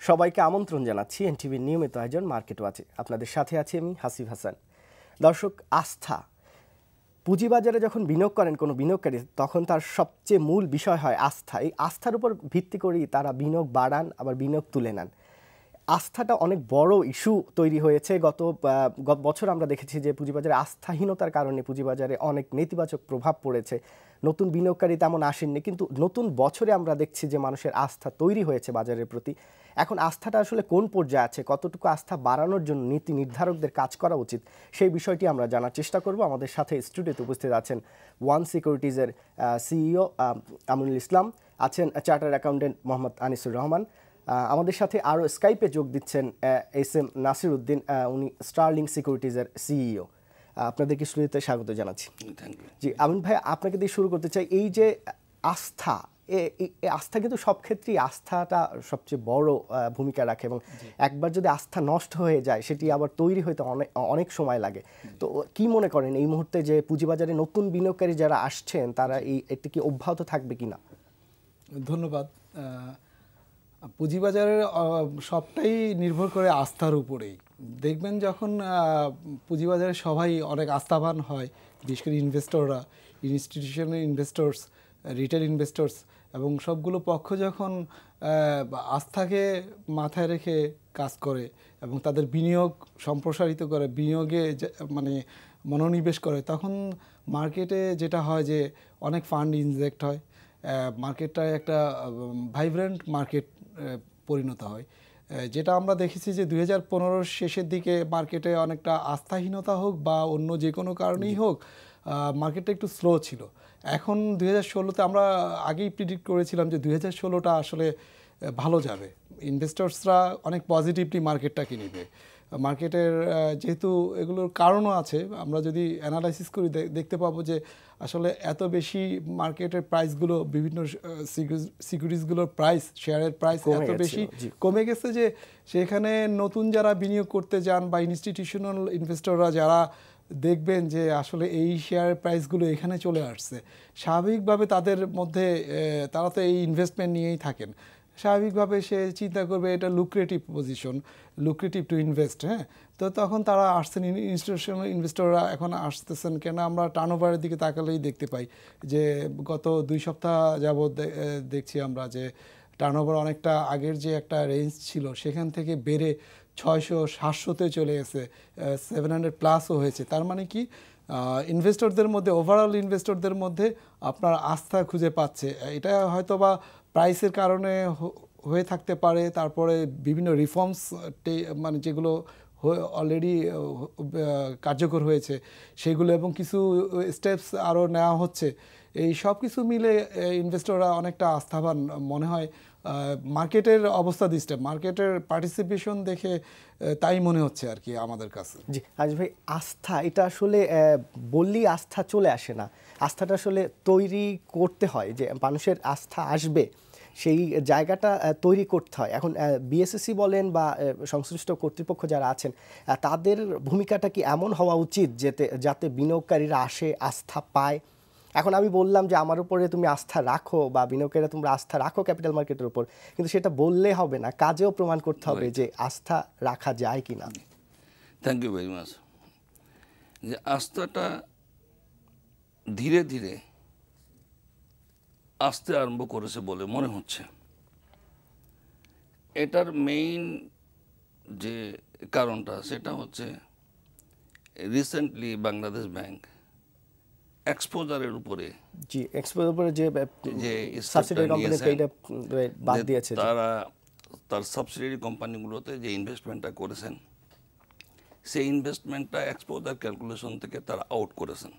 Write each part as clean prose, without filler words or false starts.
সবাইকে আমন্ত্রণ জানাচ্ছি এনটিভির নিয়মিত আয়োজন মার্কেট ওয়াচে। আপনাদের সাথে আছি আমি হাসিফ হাসান। দর্শক, আস্থা। পুঁজিবাজারে যখন বিনিয়োগ করেন কোনো বিনিয়োগকারী, তখন তার সবচেয়ে মূল বিষয় হয় আস্থা। এই আস্থার উপর ভিত্তি করেই তারা বিনিয়োগ বাড়ান, আবার বিনিয়োগ তুলে নেন। আস্থাটা অনেক বড় ইস্যু তৈরি হয়েছে। গত বছর আমরা দেখেছি যে পুঁজিবাজারে আস্থাহীনতার কারণে পুঁজিবাজারে অনেক নেতিবাচক প্রভাব পড়েছে। নতুন বিনিয়োগকারী তেমন আসেননি, কিন্তু নতুন বছরে আমরা দেখছি যে মানুষের আস্থা তৈরি হয়েছে বাজারের প্রতি। এখন আস্থাটা আসলে কোন পর্যায়ে আছে, কতটুকু আস্থা বাড়ানোর জন্য নীতি নির্ধারকদের কাজ করা উচিত, সেই বিষয়টি আমরা জানার চেষ্টা করব। আমাদের সাথে স্টুডিওতে উপস্থিত আছেন ওয়ান সিকিউরিটিজের সিইও আমিনুল ইসলাম, আছেন চার্টার্ড অ্যাকাউন্টেন্ট মোহাম্মদ আনিসুর রহমান, আমাদের সাথে আরও স্কাইপে যোগ দিচ্ছেন এস এম নাসির উদ্দিন, উনি স্টার্লিং সিকিউরিটিজের সিইও। আপনাদেরকে শুরুতে স্বাগত জানাচ্ছি। জি আমিন ভাই, আপনাকে দিয়ে শুরু করতে চাই। এই যে আস্থা, আস্থা কিন্তু সব ক্ষেত্রেই আস্থাটা সবচেয়ে বড় ভূমিকা রাখে, এবং একবার যদি আস্থা নষ্ট হয়ে যায় সেটি আবার তৈরি হতে অনেক সময় লাগে। তো কি মনে করেন এই মুহূর্তে যে পুঁজিবাজারে নতুন বিনিয়োগকারী যারা আসছেন তারা এটি কি অব্যাহত থাকবে কিনা? ধন্যবাদ। পুঁজিবাজারের সবটাই নির্ভর করে আস্থার উপরেই। দেখবেন যখন পুঁজিবাজারে সবাই অনেক আস্থাবান হয়, বিশেষ করে ইনভেস্টররা, ইনস্টিটিউশনাল ইনভেস্টরস, রিটেল ইনভেস্টরস, এবং সবগুলো পক্ষ যখন আস্থাকে মাথায় রেখে কাজ করে এবং তাদের বিনিয়োগ সম্প্রসারিত করে, বিনিয়োগে মানে মনোনিবেশ করে, তখন মার্কেটে যেটা হয় যে অনেক ফান্ড ইনজেক্ট হয়, মার্কেটটা একটা ভাইব্রেন্ট মার্কেট পরিণত হয়। যেটা আমরা দেখেছি যে 2015 শেষের দিকে মার্কেটে অনেকটা আস্থাহীনতা হোক বা অন্য যে কোনো কারণেই হোক, মার্কেটটা একটু স্লো ছিল। এখন 2016-তে আমরা আগেই প্রিডিক্ট করেছিলাম যে 2016টা আসলে ভালো যাবে, ইনভেস্টর্সরা অনেক পজিটিভলি মার্কেটটাকে নেবে। মার্কেটের যেহেতু এগুলোর কারণও আছে, আমরা যদি অ্যানালাইসিস করি দেখতে পাবো যে আসলে এত বেশি মার্কেটের প্রাইসগুলো, বিভিন্ন সিকিউরিটিসগুলোর প্রাইস, শেয়ারের প্রাইস এত বেশি কমে গেছে যে সেখানে নতুন যারা বিনিয়োগ করতে যান বা ইনস্টিটিউশনাল ইনভেস্টররা যারা দেখবেন যে আসলে এই শেয়ারের প্রাইসগুলো এখানে চলে আসছে, স্বাভাবিকভাবে তাদের মধ্যে, তারা তো এই ইনভেস্টমেন্ট নিয়েই থাকেন, স্বাভাবিকভাবে সে চিন্তা করবে এটা lucrative position, lucrative to invest. হ্যাঁ, তো তখন তারা আসছেন, ইনস্টিটিউশনাল ইনভেস্টররা এখন আসতেছেন। কেন আমরা টার্নওভারের দিকে তাকালেই দেখতে পাই যে গত 2 সপ্তাহ যাবৎ দেখছি আমরা যে টার্নওভার অনেকটা আগের যে একটা রেঞ্জ ছিল সেখান থেকে বেড়ে 600-700-তে চলে গেছে, 700+ হয়েছে। তার মানে কি, ইনভেস্টরদের মধ্যে, ওভারঅল ইনভেস্টরদের মধ্যে আপনার আস্থা খুঁজে পাচ্ছে। এটা হয়তো বা প্রাইসের কারণে হয়ে থাকতে পারে, তারপরে বিভিন্ন রিফর্মস মানে যেগুলো অলরেডি কার্যকর হয়েছে সেগুলো, এবং কিছু স্টেপস আরও নেওয়া হচ্ছে। এই সব কিছু মিলে ইনভেস্টররা অনেকটা আস্থাবান মনে হয়। মার্কেটের অবস্থা দৃষ্টে, মার্কেটের পার্টিসিপেশন দেখে তাই মনে হচ্ছে আর কি আমাদের কাছে। জি আজ ভাই, আস্থা এটা আসলে বললেই আস্থা চলে আসে না, আস্থাটা আসলে তৈরি করতে হয়। যে মানুষের আস্থা আসবে সেই জায়গাটা তৈরি করতে হয়। এখন বিএসএসসি বলেন বা সংশ্লিষ্ট কর্তৃপক্ষ যারা আছেন, তাদের ভূমিকাটা কি এমন হওয়া উচিত যাতে বিনিয়োগকারীরা আসে, আস্থা পায়? এখন আমি বললাম যে আমার উপরে তুমি আস্থা রাখো, বা বিনিয়োগকারীরা তোমরা আস্থা রাখো ক্যাপিটাল মার্কেটের উপর, কিন্তু সেটা বললে হবে না, কাজেও প্রমাণ করতে হবে যে আস্থা রাখা যায় কিনা। Thank you very much. যে আস্থাটা ধীরে ধীরে আসতে আরম্ভ করেছে বলে মনে হচ্ছে। এটার মেইন যে কারণটা সেটা হচ্ছে রিসেন্টলি বাংলাদেশ ব্যাংক এক্সপোজারের উপরে, জি এক্সপোজারের উপরে যে সাবসিডিয়ারি কোম্পানি এটা বাদ দিয়েছে, তারা তার সাবসিডিয়ারি কোম্পানিগুলোতে যে ইনভেস্টমেন্টটা করেছেন সেই ইনভেস্টমেন্টটা এক্সপোজার ক্যালকুলেশন থেকে তারা আউট করেছেন।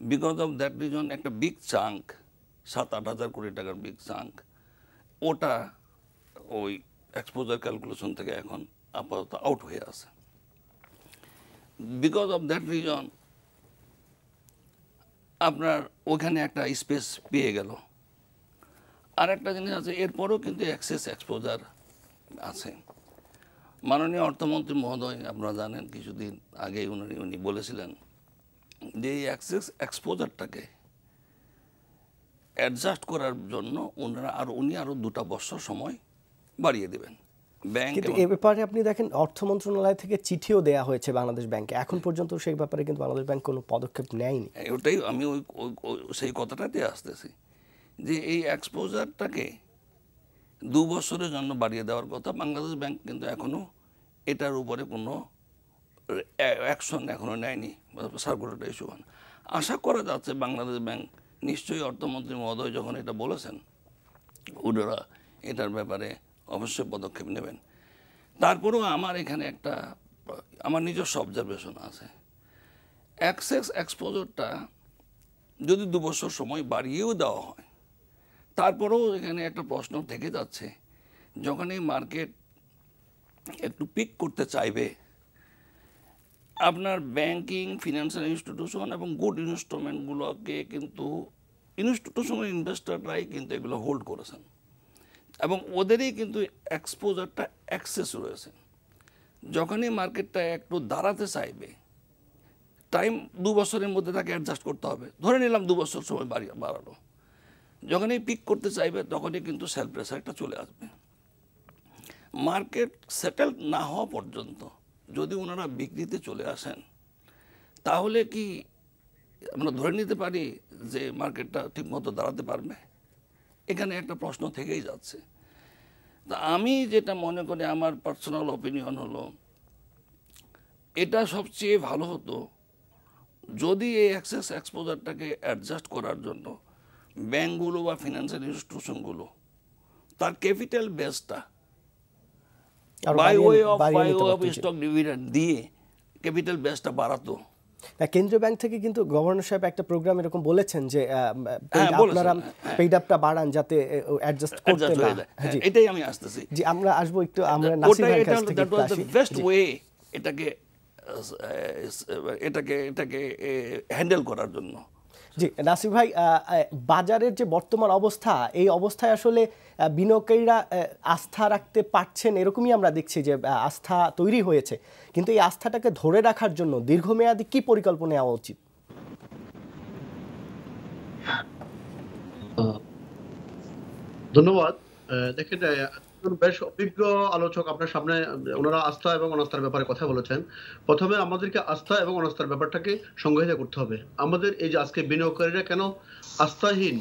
বিকজ অফ দ্যাট রিজন একটা বিগ চাঙ্ক, 7-8 হাজার কোটি টাকার বিগ চাঙ্ক, ওটা ওই এক্সপোজার ক্যালকুলেশন থেকে এখন আপাতত আউট হয়ে আছে। বিকজ অফ দ্যাট রিজন আপনার ওখানে একটা স্পেস পেয়ে গেল। আর একটা জিনিস আছে, এরপরেও কিন্তু এক্সেস এক্সপোজার আছে। মাননীয় অর্থমন্ত্রী মহোদয়, আপনারা জানেন কিছুদিন আগে উনি বলেছিলেন যে এই এক্সেস এক্সপোজারটাকে অ্যাডজাস্ট করার জন্য উনি আরও 2 বছর সময় বাড়িয়ে দেবেন। ব্যাংক কিন্তু এ ব্যাপারে আপনি দেখেন অর্থ মন্ত্রণালয় থেকে চিঠিও দেয়া হয়েছে বাংলাদেশ ব্যাংকে, এখন পর্যন্ত সেই ব্যাপারে কিন্তু বাংলাদেশ ব্যাংক কোনো পদক্ষেপ নেয়নি। ওটাই আমি সেই কথাটাতে আসতেছি যে এই এক্সপোজারটাকে 2 বছরের জন্য বাড়িয়ে দেওয়ার কথা। বাংলাদেশ ব্যাংক কিন্তু এখনো এটার উপরে কোনো অ্যাকশন এখনো নেয়নি, সার্কুলারটা ইস্যু হয়। আশা করা যাচ্ছে বাংলাদেশ ব্যাংক নিশ্চয়ই অর্থমন্ত্রী মহোদয় যখন এটা বলেছেন ওনারা এটার ব্যাপারে অবশ্যই পদক্ষেপ নেবেন। তারপরেও আমার এখানে একটা আমার নিজস্ব অবজারভেশন আছে, অ্যাক্সেস এক্সপোজারটা যদি 2 বছর সময় বাড়িয়েও দেওয়া হয়, তারপরেও এখানে একটা প্রশ্ন থেকে যাচ্ছে, যখন এই মার্কেট একটু পিক করতে চাইবে, আপনার ব্যাংকিং, ফিনান্সিয়াল ইনস্টিটিউশন এবং গুড ইনস্ট্রুমেন্টগুলোকে কিন্তু ইনস্টিটিউশনাল ইনভেস্টররাই কিন্তু এগুলো হোল্ড করেছেন এবং ওদেরই কিন্তু এক্সপোজারটা অ্যাক্সেস রয়েছে। যখনই মার্কেটটা একটু দাঁড়াতে চাইবে, টাইম 2 বছরের মধ্যে তাকে অ্যাডজাস্ট করতে হবে, ধরে নিলাম 2 বছর সময় বাড়ালো, যখনই পিক করতে চাইবে তখনই কিন্তু সেল প্রেসারটা চলে আসবে। মার্কেট সেটেল না হওয়া পর্যন্ত যদি ওনারা বিক্রিতে চলে আসেন, তাহলে কি আমরা ধরে নিতে পারি যে মার্কেটটা ঠিকমতো দাঁড়াতে পারবে? এখানে একটা প্রশ্ন থেকেই যাচ্ছে। তা আমি যেটা মনে করি, আমার পার্সোনাল অপিনিয়ন হলো, এটা সবচেয়ে ভালো হতো যদি এই অ্যাক্সেস এক্সপোজারটাকে অ্যাডজাস্ট করার জন্য ব্যাঙ্কগুলো বা ফিনান্সিয়াল ইনস্টিটিউশনগুলো তার ক্যাপিটাল বেসটা by way of stock dividend দিয়ে ক্যাপিটাল বেসটা বাড়াতো। কেন্দ্রীয় ব্যাংক থেকে কিন্তু গভর্নর সাহেব একটা প্রোগ্রাম এরকম বলেছেন যে আপনারা পেইড আপটা বাড়ান যাতে অ্যাডজাস্ট করতে না। জি, এটাই আমি আসতেছি। জি, আমরা আসবো একটু, আমরা নাসির ভাইয়ের কাছ থেকে একটু আসি। বেস্ট ওয়ে এটাকে হ্যান্ডেল করার জন্য। জি নাসির ভাই, বাজারের যে বর্তমান অবস্থা, এই অবস্থায় আসলে বিনিয়োগকারীরা আস্থা রাখতে পারছেন এরকমই আমরা দেখছি যে আস্থা তৈরি হয়েছে, কিন্তু এই আস্থাটাকে ধরে রাখার জন্য দীর্ঘমেয়াদী কি পরিকল্পনা নেওয়া উচিত? ধন্যবাদ। দেখেন, বেশ অভিজ্ঞ আলোচক আপনার সামনে, ওনারা আস্থা এবং অনাস্থার ব্যাপারে কথা বলেছেন। প্রথমে আমাদেরকে আস্থা এবং অনাস্থার ব্যাপারটাকে সংজ্ঞায়িত করতে হবে। আমাদের এই যে আজকে বিনিয়োগকারীরা কেন আস্থাহীন,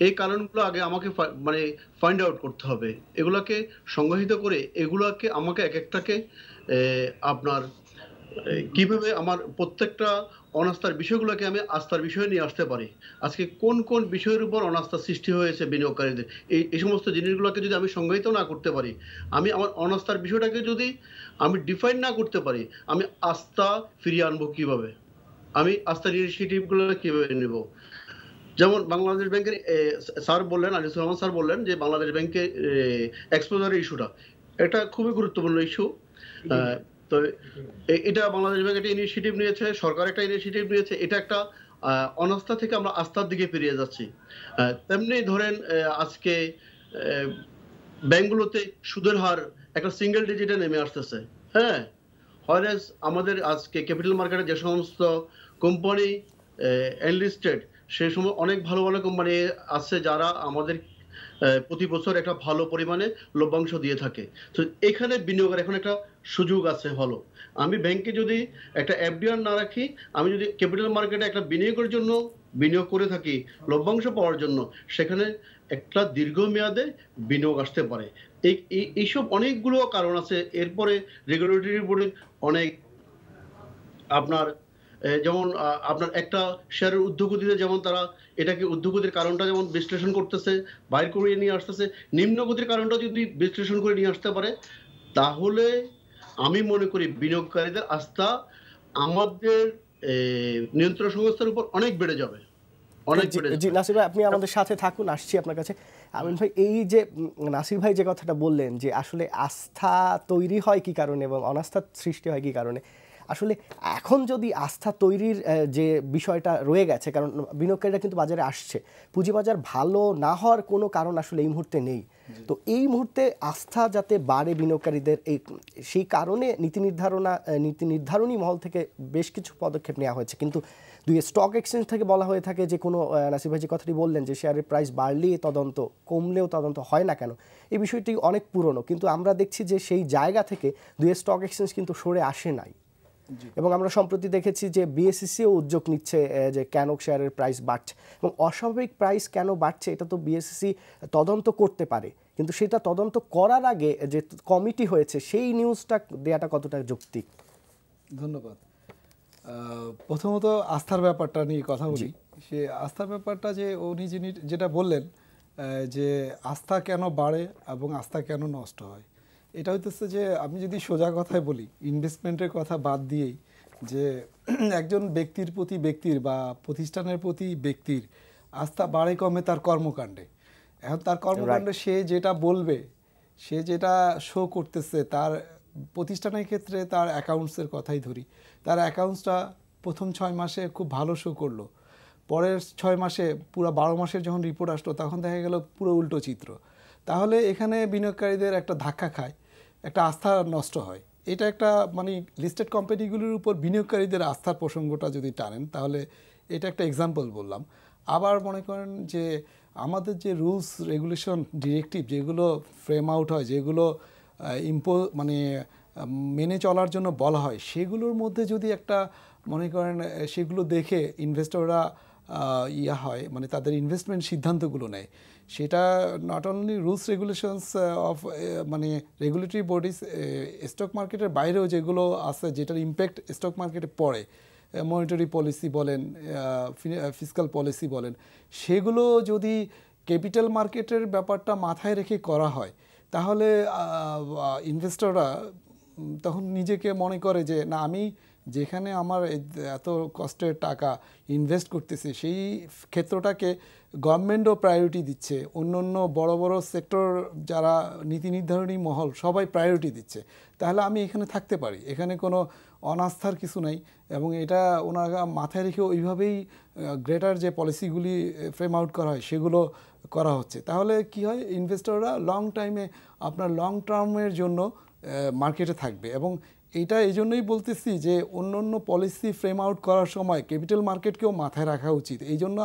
এই কারণগুলো আগে আমাকে মানে ফাইন্ড আউট করতে হবে। এগুলাকে সংজ্ঞায়িত করে এগুলাকে আমাকে এক একটাকে আপনার কিভাবে আমার প্রত্যেকটা অনাস্থার বিষয়গুলোকে আমি আস্থার বিষয়ে নিয়ে আসতে পারি। আজকে কোন কোন বিষয়ের উপর অনাস্থা সৃষ্টি হয়েছে বিনিয়োগকারীদের, এই সমস্ত জিনিসগুলোকে যদি আমি সংজ্ঞায়িত না করতে পারি, আমি আমার অনাস্থার বিষয়টাকে যদি আমি ডিফাইন না করতে পারি, আমি আস্থা ফিরিয়ে আনবো কিভাবে, আমি আস্থার ইনিশিয়েটিভগুলো কিভাবে নেব। যেমন বাংলাদেশ ব্যাংকের স্যার বললেন, আনিসুর রহমান স্যার বললেন যে বাংলাদেশ ব্যাংকের এক্সপোজারের ইস্যুটা, এটা খুবই গুরুত্বপূর্ণ ইস্যু। তো এটা বাংলাদেশ ব্যাংক একটা ইনিশিয়েটিভ নিয়েছে, সরকার একটা ইনিশিয়েটিভ নিয়েছে, এটা একটা অনাস্থা থেকে আমরা আস্থার দিকে ফিরিয়ে যাচ্ছি। তেমনি ধরেন আজকে ব্যাংকগুলোতে সুদের হার একটা সিঙ্গেল ডিজিটে নেমে আসতেছে। হ্যাঁ, হয়রাস আমাদের আজকে ক্যাপিটাল মার্কেটে যে সমস্ত কোম্পানি এনলিস্টেড, সেই সময় অনেক ভালো ভালো কোম্পানি আছে যারা আমাদের প্রতি বছর একটা ভালো পরিমাণে লভ্যাংশ দিয়ে থাকে। তো এখানে বিনিয়োগের এখন একটা সুযোগ আছে। ভালো, আমি ব্যাংকে যদি একটা এফডিআর না রাখি, আমি যদি ক্যাপিটাল মার্কেটে একটা বিনিয়োগের জন্য বিনিয়োগ করে থাকি লভ্যাংশ পাওয়ার জন্য, সেখানে একটা দীর্ঘমেয়াদে বিনিয়োগ আসতে পারে। এইসব অনেকগুলো কারণ আছে। এরপরে রেগুলেটরি বোর্ডের অনেক আপনার যেমন আপনার একটা শেয়ারের ঊর্ধ্বগতিতে যেমন তারা এটাকে ঊর্ধ্বগতির কারণটা যেমন বিশ্লেষণ করতেছে, বাইর করে নিয়ে আসতেছে, নিম্নগতির কারণটা যদি বিশ্লেষণ করে নিয়ে আসতে পারে, তাহলে আমি মনে করি বিনিয়োগকারীদের আস্থা আমাদের নিয়ন্ত্রণ সংস্থার উপর অনেক বেড়ে যাবে। জি নাসির ভাই, আপনি আমাদের সাথে থাকুন, আসছি আপনার কাছে। আমিন ভাই, এই যে নাসির ভাই যে কথাটা বললেন যে আসলে আস্থা তৈরি হয় কি কারণে এবং অনাস্থা সৃষ্টি হয় কি কারণে, আসলে এখন যদি আস্থা তৈরির যে বিষয়টা রয়ে গেছে, কারণ বিনিয়োগকারীরা কিন্তু বাজারে আসছে, পুঁজিবাজার ভালো না হওয়ার কোনো কারণ আসলে এই মুহূর্তে নেই। তো এই মুহূর্তে আস্থা যাতে বাড়ে বিনিয়োগকারীদের, সেই কারণে নীতি নির্ধারণী মহল থেকে বেশ কিছু পদক্ষেপ নেওয়া হয়েছে। কিন্তু দুই স্টক এক্সচেঞ্জ থেকে বলা হয়ে থাকে যে কোনো, নাসির ভাই যে কথাটি বললেন যে শেয়ারের প্রাইস বাড়লে তদন্ত, কমলেও তদন্ত হয় না কেন, এই বিষয়টি অনেক পুরনো। কিন্তু আমরা দেখছি যে সেই জায়গা থেকে দুই স্টক এক্সচেঞ্জ কিন্তু সরে আসে নাই। এবং আমরা সম্প্রতি দেখেছি যে বিএসইসিও উদ্যোগ নিচ্ছে যে কেন শেয়ারের প্রাইস বাড়ছে এবং অস্বাভাবিক প্রাইস কেন বাড়ছে, এটা তো বিএসইসি তদন্ত করতে পারে। কিন্তু সেটা তদন্ত করার আগে যে কমিটি হয়েছে সেই নিউজটা দেওয়াটা কতটা যৌক্তিক? ধন্যবাদ। প্রথমত আস্থার ব্যাপারটা নিয়ে কথা বলি। সে আস্থার ব্যাপারটা যে উনি যিনি যেটা বললেন যে আস্থা কেন বাড়ে এবং আস্থা কেন নষ্ট হয়, এটা হইতেছে যে আমি যদি সোজা কথায় বলি, ইনভেস্টমেন্টের কথা বাদ দিয়েই, যে একজন ব্যক্তির প্রতি ব্যক্তির বা প্রতিষ্ঠানের প্রতি ব্যক্তির আস্থা বাড়ে কমে তার কর্মকাণ্ডে। এখন তার কর্মকাণ্ডে সে যেটা বলবে, সে যেটা শো করতেছে, তার প্রতিষ্ঠানের ক্ষেত্রে তার অ্যাকাউন্টসের কথাই ধরি, তার অ্যাকাউন্টসটা প্রথম 6 মাসে খুব ভালো শো করলো, পরের 6 মাসে পুরো 12 মাসের যখন রিপোর্ট আসলো তখন দেখা গেল পুরো উল্টো চিত্র। তাহলে এখানে বিনিয়োগকারীদের একটা ধাক্কা খায়, একটা আস্থা নষ্ট হয়। এটা একটা মানে লিস্টেড কোম্পানিগুলির উপর বিনিয়োগকারীদের আস্থার প্রসঙ্গটা যদি টানেন তাহলে এটা একটা এক্সাম্পল বললাম। আবার মনে করেন যে আমাদের যে রুলস রেগুলেশন ডিরেক্টিভ যেগুলো ফ্রেম আউট হয়, যেগুলো মানে মেনে চলার জন্য বলা হয়, সেগুলোর মধ্যে যদি একটা মনে করেন সেগুলো দেখে ইনভেস্টররা হয়, মানে তাদের ইনভেস্টমেন্ট সিদ্ধান্তগুলো নেয়, সেটা not only rules regulations of মানে রেগুলেটরি বডিজ, স্টক মার্কেটের বাইরেও যেগুলো আছে যেটার ইম্প্যাক্ট স্টক মার্কেটে পড়ে, মনিটারি পলিসি বলেন, ফিসকাল পলিসি বলেন, সেগুলো যদি ক্যাপিটাল মার্কেটের ব্যাপারটা মাথায় রেখে করা হয় তাহলে ইনভেস্টররা তখন নিজেকে মনে করে যে না, আমি যেখানে আমার এত কষ্টের টাকা ইনভেস্ট করতেছি সেই ক্ষেত্রটাকে গভর্নমেন্টও প্রায়োরিটি দিচ্ছে, অন্য অন্য বড় বড় সেক্টর যারা নীতি নির্ধারণী মহল সবাই প্রায়োরিটি দিচ্ছে, তাহলে আমি এখানে থাকতে পারি, এখানে কোনো অনাস্থার কিছু নাই। এবং এটা ওনারা মাথায় রেখে ওইভাবেই গ্রেটার যে পলিসিগুলি ফ্রেম আউট করা হয় সেগুলো করা হচ্ছে। তাহলে কি হয়, ইনভেস্টররা লং টাইমে আপনার লং টার্মের জন্য মার্কেটে থাকবে। এবং এইটা এই জন্যই বলতেছি যে অন্য অন্য পলিসি ফ্রেম আউট করার সময় ক্যাপিটাল মার্কেটকেও মাথায় রাখা উচিত। এই জন্য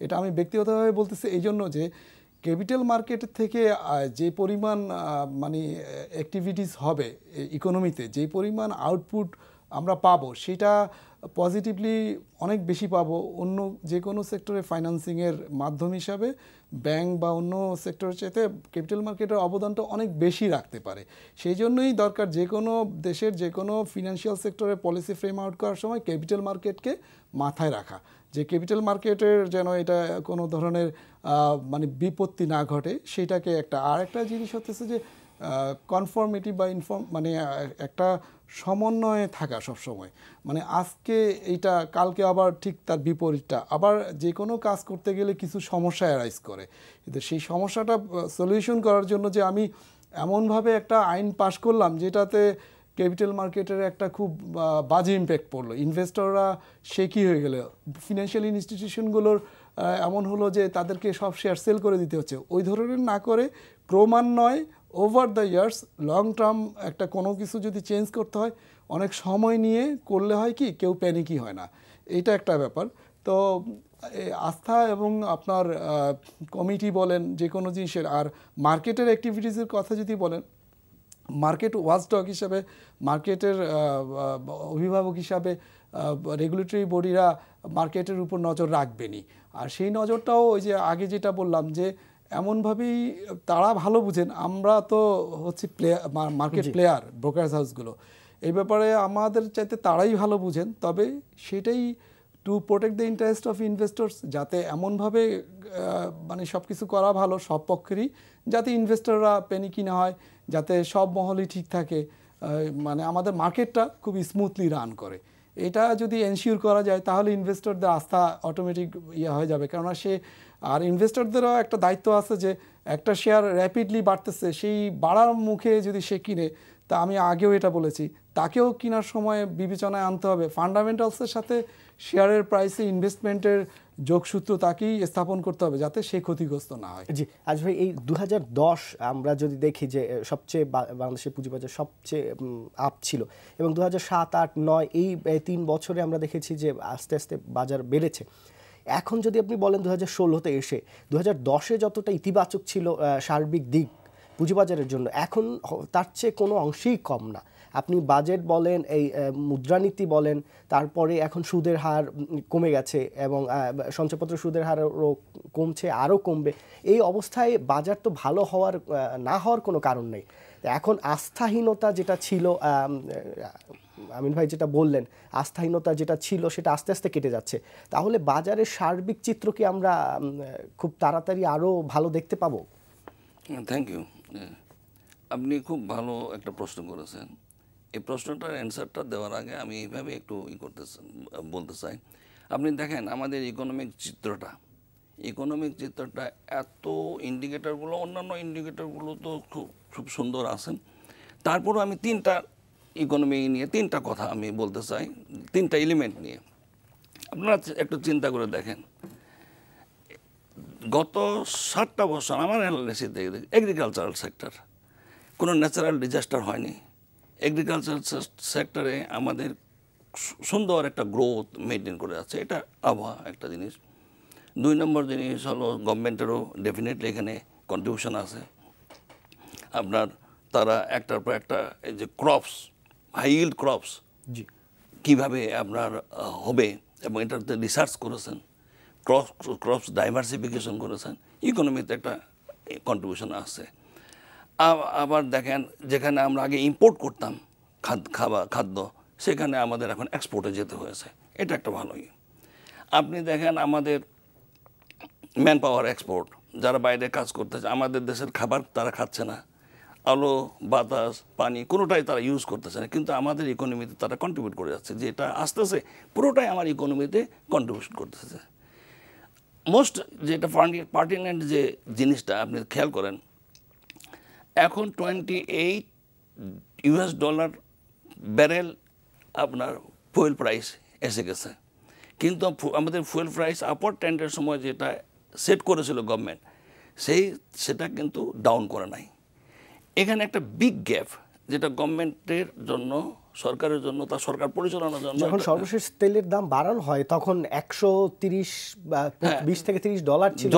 এটা আমি ব্যক্তিগতভাবে বলতেছি, এই জন্য যে ক্যাপিটাল মার্কেট থেকে যে পরিমাণ মানে অ্যাক্টিভিটিস হবে ইকোনমিতে, যে পরিমাণ আউটপুট আমরা পাবো সেটা পজিটিভলি অনেক বেশি পাবো অন্য যে কোনো সেক্টরে ফাইন্যান্সিংয়ের মাধ্যম হিসাবে ব্যাংক বা অন্য সেক্টরের চাইতে ক্যাপিটাল মার্কেটের অবদানটা অনেক বেশি রাখতে পারে। সেই জন্যই দরকার যে কোনো দেশের যে কোনো ফিনান্সিয়াল সেক্টরে পলিসি ফ্রেম আউট করার সময় ক্যাপিটাল মার্কেটকে মাথায় রাখা, যে ক্যাপিটাল মার্কেটের যেন এটা কোনো ধরনের মানে বিপত্তি না ঘটে সেটাকে একটা। আর একটা জিনিস হচ্ছে যে কনফর্মিটি বা মানে একটা সমন্বয়ে থাকা সবসময়, মানে আজকে এইটা কালকে আবার ঠিক তার বিপরীতটা, আবার যে কোনো কাজ করতে গেলে কিছু সমস্যা অ্যারাইজ করে, কিন্তু সেই সমস্যাটা সলিউশন করার জন্য যে আমি এমনভাবে একটা আইন পাশ করলাম যেটাতে ক্যাপিটাল মার্কেটের একটা খুব বাজে ইম্প্যাক্ট পড়লো, ইনভেস্টররা সে কী হয়ে গেল, ফিনান্সিয়াল ইনস্টিটিউশনগুলোর এমন হলো যে তাদেরকে সব শেয়ার সেল করে দিতে হচ্ছে, ওই ধরনের না করে ক্রমান্বয়ে over the years long term একটা কোনো কিছু যদি চেঞ্জ করতে হয় অনেক সময় নিয়ে করলে হয় কি কেউ প্যানিকই হয় না, এইটা একটা ব্যাপার। তো আস্থা এবং আপনার কমিটি বলেন যে কোনো জিনিসের, আর মার্কেটের অ্যাক্টিভিটিসের কথা যদি বলেন, মার্কেট ওয়াচডগ হিসাবে, মার্কেটের অভিভাবক হিসাবে রেগুলেটরি বডিরা মার্কেটের উপর নজর রাখবেনই। আর সেই নজরটাও ওই যে আগে যেটা বললাম যে এমনভাবেই তারা ভালো বুঝেন, আমরা তো হচ্ছে মার্কেট প্লেয়ার, ব্রোকারেজ হাউসগুলো, এই ব্যাপারে আমাদের চাইতে তারাই ভালো বুঝেন। তবে সেটাই to protect the interest of investors, যাতে এমনভাবে মানে সব কিছু করা ভালো সব পক্ষেরই, যাতে ইনভেস্টররা প্যানিকি না হয়, যাতে সব মহলই ঠিক থাকে, মানে আমাদের মার্কেটটা খুব স্মুথলি রান করে। এটা যদি এনশিওর করা যায় তাহলে ইনভেস্টরদের আস্থা অটোমেটিক হয়ে যাবে। কেননা সে আর ইনভেস্টরদেরও একটা দায়িত্ব আছে যে একটা শেয়ার র্যাপিডলি বাড়তেছে, সেই বাড়ার মুখে যদি সে কিনে তা আমি আগেও এটা বলেছি, তাকেও কেনার সময় বিবেচনায় আনতে হবে। ফান্ডামেন্টালসের সাথে শেয়ারের প্রাইসে ইনভেস্টমেন্টের যোগসূত্র তাকেই স্থাপন করতে হবে যাতে সে ক্ষতিগ্রস্ত না হয়। জি আজ ভাই, এই 2010 আমরা যদি দেখি যে সবচেয়ে বাংলাদেশের পুঁজিবাজার সবচেয়ে আপ ছিল, এবং 2007, 8, 9 এই 3 বছরে আমরা দেখেছি যে আস্তে আস্তে বাজার বেড়েছে। এখন যদি আপনি বলেন 2016-তে এসে 2010-এ যতটা ইতিবাচক ছিল সার্বিক দিক পুঁজিবাজারের জন্য, এখন তার চেয়ে কোনো অংশেই কম না। আপনি বাজেট বলেন, এই মুদ্রানীতি বলেন, তারপরে এখন সুদের হার কমে গেছে এবং সঞ্চয়পত্র সুদের হারও কমছে, আরও কমবে। এই অবস্থায় বাজার তো ভালো হওয়ার না হওয়ার কোনো কারণ নেই। এখন আস্থাহীনতা যেটা ছিল, আমিন ভাই যেটা বললেন, আস্থাহীনতা যেটা ছিল সেটা আস্তে আস্তে কেটে যাচ্ছে। তাহলে বাজারের সার্বিক চিত্র কি আমরা খুব তাড়াতাড়ি আরও ভালো দেখতে পাবো? Thank you. আপনি খুব ভালো একটা প্রশ্ন করেছেন। এই প্রশ্নটার অ্যান্সারটা দেওয়ার আগে আমি এইভাবে একটু বলতে চাই। আপনি দেখেন আমাদের ইকোনমিক চিত্রটা এত ইন্ডিকেটরগুলো, অন্যান্য ইন্ডিকেটরগুলো তো খুব সুন্দর আছেন। তারপরও আমি 3টা ইকোনমি নিয়ে 3টা কথা আমি বলতে চাই, 3টা এলিমেন্ট নিয়ে। আপনারা একটু চিন্তা করে দেখেন, গত 7টা বছর আমার অ্যানালিসিস দেখে এগ্রিকালচারাল সেক্টর কোনো ন্যাচারাল ডিজাস্টার হয়নি। এগ্রিকালচারাল সেক্টরে আমাদের সুন্দর একটা গ্রোথ মেনটেন করে আছে, এটা আবহাওয়া একটা জিনিস। 2 নম্বর জিনিস হলো গভর্নমেন্টেরও ডেফিনেটলি এখানে কন্ট্রিবিউশন আছে। আপনার তারা একটার পর একটা এই যে ক্রপস, হাই ইল্ড ক্রপস কীভাবে আপনার হবে এবং এটাতে রিসার্চ করেছেন, ক্রপস ডাইভার্সিফিকেশন করেছেন, ইকোনমিতে একটা কন্ট্রিবিউশন আছে। আবার দেখেন, যেখানে আমরা আগে ইম্পোর্ট করতাম খাদ্য, সেখানে আমাদের এখন এক্সপোর্টে যেতে হয়েছে, এটা একটা ভালোই। আপনি দেখেন আমাদের ম্যান পাওয়ার এক্সপোর্ট, যারা বাইরে কাজ করতেছে, আমাদের দেশের খাবার তারা খাচ্ছে না, আলো, বাতাস, পানি কোনোটাই তারা ইউজ করতেছে না, কিন্তু আমাদের ইকোনমিতে তারা কন্ট্রিবিউট করে যাচ্ছে, যেটা আসতেছে পুরোটাই আমার ইকোনমিতে কন্ট্রিবিউশন করতেছে। মোস্ট যেটা পার্টিনেন্ট যে জিনিসটা আপনি খেয়াল করেন, এখন $28 ব্যারেল আপনার ফুয়েল প্রাইস এসে গেছে, কিন্তু আমাদের ফুয়েল প্রাইস আপওয়ার্ড ট্রেন্ডের সময় যেটা সেট করেছিল গভর্নমেন্ট, সেটা কিন্তু ডাউন করে নাই। এখানে একটা বিগ গ্যাপ, যেটা গভর্নমেন্টের জন্য, সরকারের জন্য, তার সরকার পরিচালনার জন্য। যখন সর্বশেষ তেলের দাম বাড়ানো হয় তখন 130 বা 20 থেকে $30 ছিল,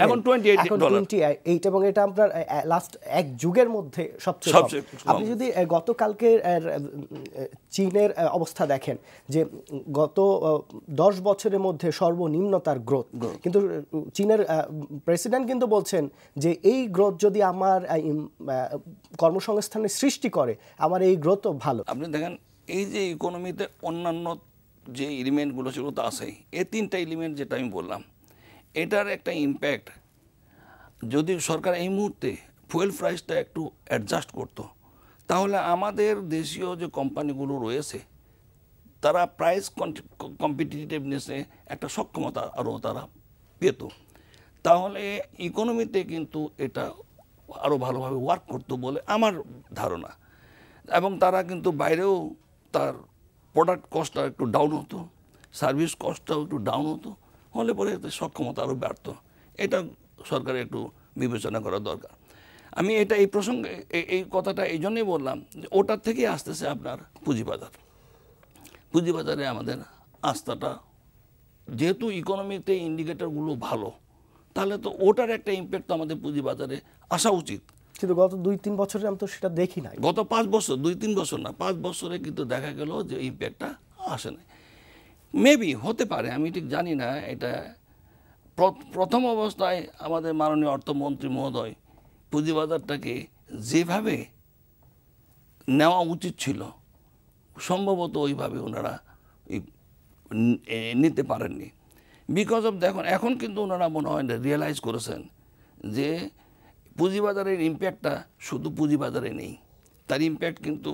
এখন $28, এবং এটা আপনার লাস্ট এক যুগের মধ্যে সবচেয়ে কম। আপনি যদি গতকালকে চীনের অবস্থা দেখেন, যে গত 10 বছরের মধ্যে সর্বনিম্ন তার গ্রোথ, কিন্তু চীনের প্রেসিডেন্ট কিন্তু বলছেন যে এই গ্রোথ যদি আমার কর্মসংস্থানের সৃষ্টি করে, আমার এই গ্রোথও ভালো। আপনি দেখেন এই যে ইকোনমিতে অন্যান্য যে এলিমেন্টগুলো সেগুলো তো আছেই, এই 3টা এলিমেন্ট যেটা আমি বললাম, এটার একটা ইম্প্যাক্ট যদি সরকার এই মুহূর্তে ফুয়েল প্রাইসটা একটু অ্যাডজাস্ট করতো, তাহলে আমাদের দেশীয় যে কোম্পানিগুলো রয়েছে তারা প্রাইস কম্পিটিটিভনেসে একটা সক্ষমতা আরও তারা পেত, তাহলে ইকোনমিতে কিন্তু এটা আরও ভালোভাবে ওয়ার্ক করতো বলে আমার ধারণা। এবং তারা কিন্তু বাইরেও তার প্রোডাক্ট কস্টটা একটু ডাউন হতো, সার্ভিস কস্টটাও একটু ডাউন হতো, হলে পরে সক্ষমতা আরও বাড়ত। এটা সরকারের একটু বিবেচনা করা দরকার। আমি এটা এই প্রসঙ্গে এই কথাটা এই জন্যই বললাম যে ওটার থেকেই আসতেছে আপনার পুঁজিবাজার। পুঁজিবাজারে আমাদের আস্থাটা, যেহেতু ইকোনমিতে ইন্ডিকেটরগুলো ভালো, তাহলে তো ওটার একটা ইম্প্যাক্ট তো আমাদের পুঁজিবাজারে আসা উচিত। কিন্তু গত 2-3 বছরে আমি তো সেটা দেখি না। গত 5 বছর, 2-3 বছর না, 5 বছরে কিন্তু দেখা গেল যে ইম্প্যাক্টটা আসে না। মেবি হতে পারে, আমি ঠিক জানি না। এটা প্রথম অবস্থায় আমাদের মাননীয় অর্থমন্ত্রী মহোদয় পুঁজিবাজারটাকে যেভাবে নেওয়া উচিত ছিল, সম্ভবত ওইভাবে ওনারা নিতে পারেননি। বিকজ অফ দেখুন, এখন কিন্তু ওনারা মনে হয় রিয়েলাইজ করেছেন যে পুঁজিবাজারের ইম্প্যাক্টটা শুধু পুঁজিবাজারে নেই, তার ইম্প্যাক্ট কিন্তু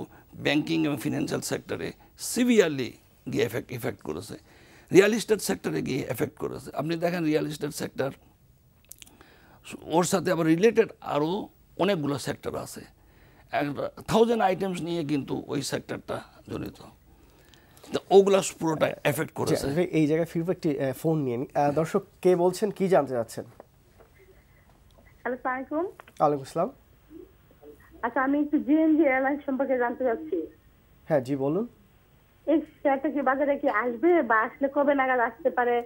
ব্যাংকিং এবং ফিনান্সিয়াল সেক্টরে সিভিয়ারলি গিয়ে এফেক্ট করেছে, রিয়েল এস্টেট সেক্টরে গিয়ে এফেক্ট করেছে। আপনি দেখেন রিয়েল এস্টেট সেক্টর, ওর সাথে আবার রিলেটেড আরও অনেকগুলো সেক্টর আছে। 1000 আইটেমস নিয়ে কিন্তু ওই সেক্টরটা জড়িত, তো ওগুলা পুরোটা এফেক্ট করেছে। এই জায়গায় ফিরবো, একটি ফোন নিয়ে নিই। দর্শক কে বলছেন, কি জানতে চাচ্ছেন? হ্যালো, আসসালামু আলাইকুম। ওয়ালাইকুম আসসালাম। আচ্ছা, আমি একটু জিএমজি এয়ারলাইন্স সম্পর্কে জানতে চাচ্ছি। হ্যাঁ জি বলুন। এই শেয়ারটা কি বাজারে কি আসবে, বা আসলে কবে নাগাদ আসতে পারে,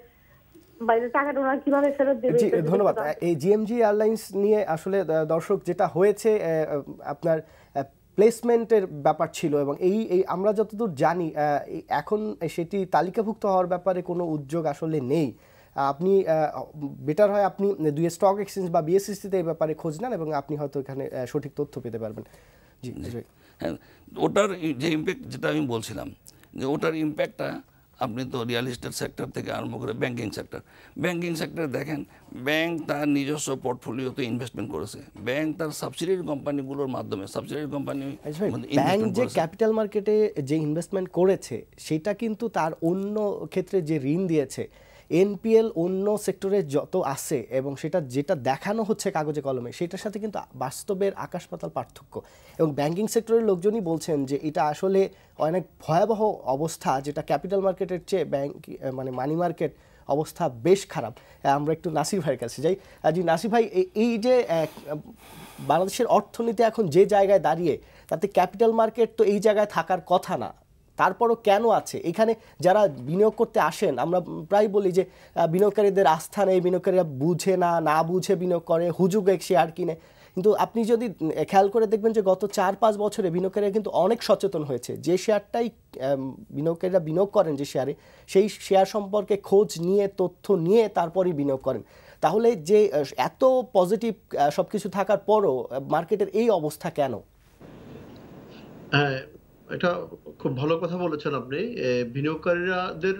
বাইরে টাকাটা ওরা কিভাবে ফেরত দেবে? জি ধন্যবাদ। এই জিএমজি এয়ারলাইন্স নিয়ে আসলে দর্শক যেটা হয়েছে, আপনার প্লেসমেন্টের ব্যাপার ছিল, এবং এই আমরা যতদূর জানি এখন সেটি তালিকাভুক্ত হওয়ার ব্যাপারে কোনো উদ্যোগ আসলে নেই। আপনি বেটার হয় আপনি দুই স্টক এক্সচেঞ্জ বা বিএসসিসিতে এই ব্যাপারে খোঁজ নেন, এবং আপনি হয়তো এখানে সঠিক তথ্য পেতে পারবেন। জি হ্যাঁ, ওটার যে ইম্প্যাক্ট, যেটা আমি বলছিলাম যে ওটার ইম্প্যাক্টটা আপনি তো রিয়েল এস্টেট সেক্টর থেকে আরম্ভ করে ব্যাংকিং সেক্টর দেখেন, ব্যাংক তার নিজস্ব পোর্টফোলিওতে ইনভেস্টমেন্ট করেছে, ব্যাংক তার সাবসিডিয়ারি কোম্পানিগুলোর মাধ্যমে ব্যাংক যে ক্যাপিটাল মার্কেটে যে ইনভেস্টমেন্ট করেছে সেটা কিন্তু তার অন্য ক্ষেত্রে যে ঋণ দিয়েছে, এনপিএল অন্য সেক্টরে যত আছে এবং সেটা যেটা দেখানো হচ্ছে কাগজে কলমে, সেটার সাথে কিন্তু বাস্তবের আকাশ পাতাল পার্থক্য। এবং ব্যাংকিং সেক্টরের লোকজনই বলছেন যে এটা আসলে অনেক ভয়াবহ অবস্থা, যেটা ক্যাপিটাল মার্কেটের চেয়ে ব্যাংক মানে মানি মার্কেট অবস্থা বেশ খারাপ। আমরা একটু নাসির ভাইয়ের কাছে যাই। জি নাসির ভাই, এই যে বাংলাদেশের অর্থনীতি এখন যে জায়গায় দাঁড়িয়ে, তাতে ক্যাপিটাল মার্কেট তো এই জায়গায় থাকার কথা না, তারপরও কেন আছে? এখানে যারা বিনিয়োগ করতে আসেন, আমরা প্রায় বলি যে বিনিয়োগকারীদের আস্থা নেই, বিনিয়োগকারীরা বুঝে না বুঝে বিনিয়োগ করে, হুজুগে শেয়ার কিনে। কিন্তু আপনি যদি খেয়াল করে দেখবেন যে গত 4-5 বছরে বিনিয়োগকারীরা কিন্তু অনেক সচেতন হয়েছে। যে শেয়ারটাই বিনিয়োগকারীরা বিনিয়োগ করেন, যে শেয়ারে, সেই শেয়ার সম্পর্কে খোঁজ নিয়ে, তথ্য নিয়ে তারপরই বিনিয়োগ করেন। তাহলে যে এত পজিটিভ সব কিছু থাকার পরও মার্কেটের এই অবস্থা কেন? হ্যাঁ, এটা খুব ভালো কথা বলেছেন আপনি। বিনিয়োগকারীদের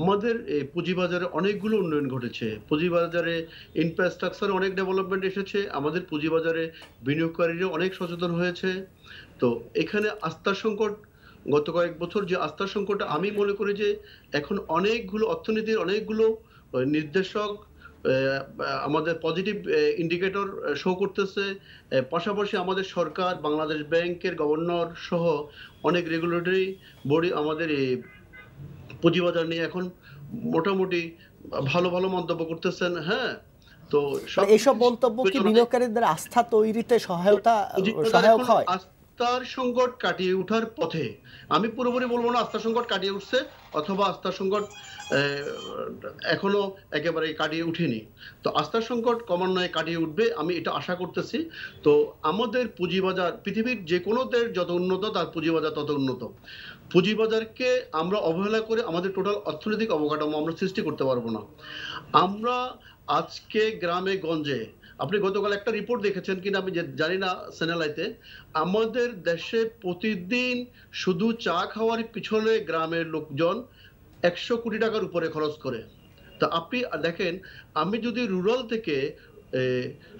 আমাদের পুঁজিবাজারে অনেকগুলো উন্নয়ন ঘটেছে, পুঁজিবাজারে ইনফ্রাস্ট্রাকচারে অনেক ডেভেলপমেন্ট এসেছে, আমাদের পুঁজিবাজারে বিনিয়োগকারীরা অনেক সচেতন হয়েছে। তো এখানে আস্থার সংকট, গত কয়েক বছর যে আস্থার সংকটটা, আমি মনে করি যে এখন অনেকগুলো অর্থনীতির অনেকগুলো নির্দেশক আমাদের পজিটিভ ইন্ডিকেটর শো করতেছে। পাশাপাশি আমাদের সরকার, বাংলাদেশ ব্যাংকের গভর্নর সহ অনেক রেগুলেটরি বডি আমাদের এই পুঁজিবাজার নিয়ে এখন মোটামুটি ভালো ভালো মন্তব্য করতেছেন। হ্যাঁ, তো এইসব মন্তব্য কি বিনিয়োগকারীদের আস্থা তৈরিতে সহায়ক হয়? আস্থার সংকট কাটিয়ে ওঠার পথে, আমি পুরোপুরি বলবো না আস্থার সংকট কাটিয়ে উঠছে অথবা আস্থার সংকট এখনো একেবারে কাটিয়ে উঠেনি। তো আস্থার সংকট ক্রমান্বয়ে কাটিয়ে উঠবে, আমি এটা আশা করতেছি। তো আমাদের পুঁজিবাজার, পৃথিবীর যে কোনো দেশ যত উন্নত, তার পুঁজিবাজার তত উন্নত। পুঁজিবাজারকে আমরা অবহেলা করে আমাদের টোটাল অর্থনৈতিক অবকাঠামো আমরা সৃষ্টি করতে পারবো না। আমরা আজকে গ্রামে গঞ্জে, আপনি গতকাল একটা রিপোর্ট দেখেছেন কিনা আমি জানি না চ্যানেলাইতে, আমাদের দেশে প্রতিদিন শুধু চা খাওয়ার পিছনে গ্রামের লোকজন 100 কোটি টাকার উপরে খরচ করে। তা আপনি দেখেন, আমি যদি রুরাল থেকে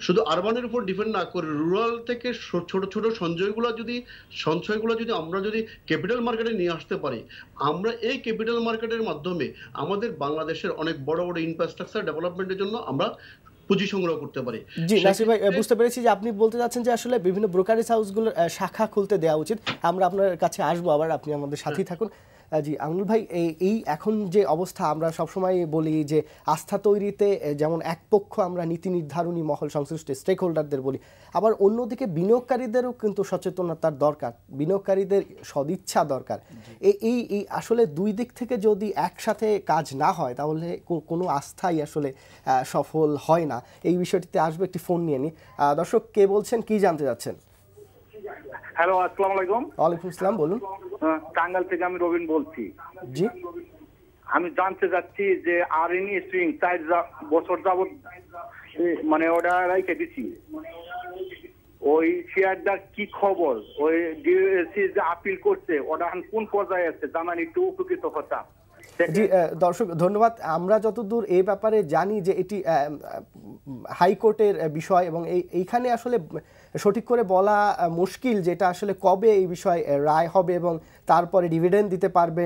শুধু আরবানের উপর ডিপেন্ড না করে, রুরাল থেকে ছোট ছোট সঞ্চয়গুলো যদি আমরা যদি ক্যাপিটাল মার্কেটে নিয়ে আসতে পারি, আমরা এই ক্যাপিটাল মার্কেটের মাধ্যমে আমাদের বাংলাদেশের অনেক বড় বড় ইনফ্রাস্ট্রাকচার ডেভেলপমেন্টের জন্য আমরা পুঁজি সংগ্রহ করতে পারি। জি নাসির ভাই, বুঝতে পেরেছি যে আপনি বলতে চাচ্ছেন যে আসলে বিভিন্ন ব্রোকারেজ হাউসগুলোর শাখা খুলতে দেওয়া উচিত। আমরা আপনার কাছে আসবো আবার, আপনি আমাদের সাথেই থাকুন। জি আমিনুল ভাই, এই এখন যে অবস্থা, আমরা সবসময় বলি যে আস্থা তৈরিতে যেমন এক পক্ষ আমরা নীতি নির্ধারণী মহল, সংশ্লিষ্ট স্টেক হোল্ডারদের বলি, আবার অন্যদিকে বিনিয়োগকারীদেরও কিন্তু সচেতনতার দরকার, বিনিয়োগকারীদের সদিচ্ছা দরকার। এই আসলে দুই দিক থেকে যদি একসাথে কাজ না হয়, তাহলে কোনো আস্থাই আসলে সফল হয় না। এই বিষয়টিতে আসবে, একটি ফোন নিয়ে নিই। দর্শক কে বলছেন, কি জানতে যাচ্ছেন? হ্যালো, আসসালামু আলাইকুম। ওয়ালাইকুম আসসালাম, বলুন। টাঙ্গাইল থেকে আমি রবিন বলছি। জি, আমি জানতে চাচ্ছি যে আরএনই সুইং 4 বছর যাবত মানে ওটা রাইখে দিছি, ওই শেয়ারটার কি খবর? ওই ডিএসসি যে আপিল করছে, ওটা কোন পর্যায়ে আছে জানান, একটু উপকৃত হতাম। জি দর্শক ধন্যবাদ। আমরা যতদূর এই ব্যাপারে জানি যে এটি হাইকোর্টের বিষয় এবং এইখানে আসলে সঠিক করে বলা মুশকিল যেটা আসলে কবে এই বিষয়ে রায় হবে এবং তারপরে ডিভিডেন্ড দিতে পারবে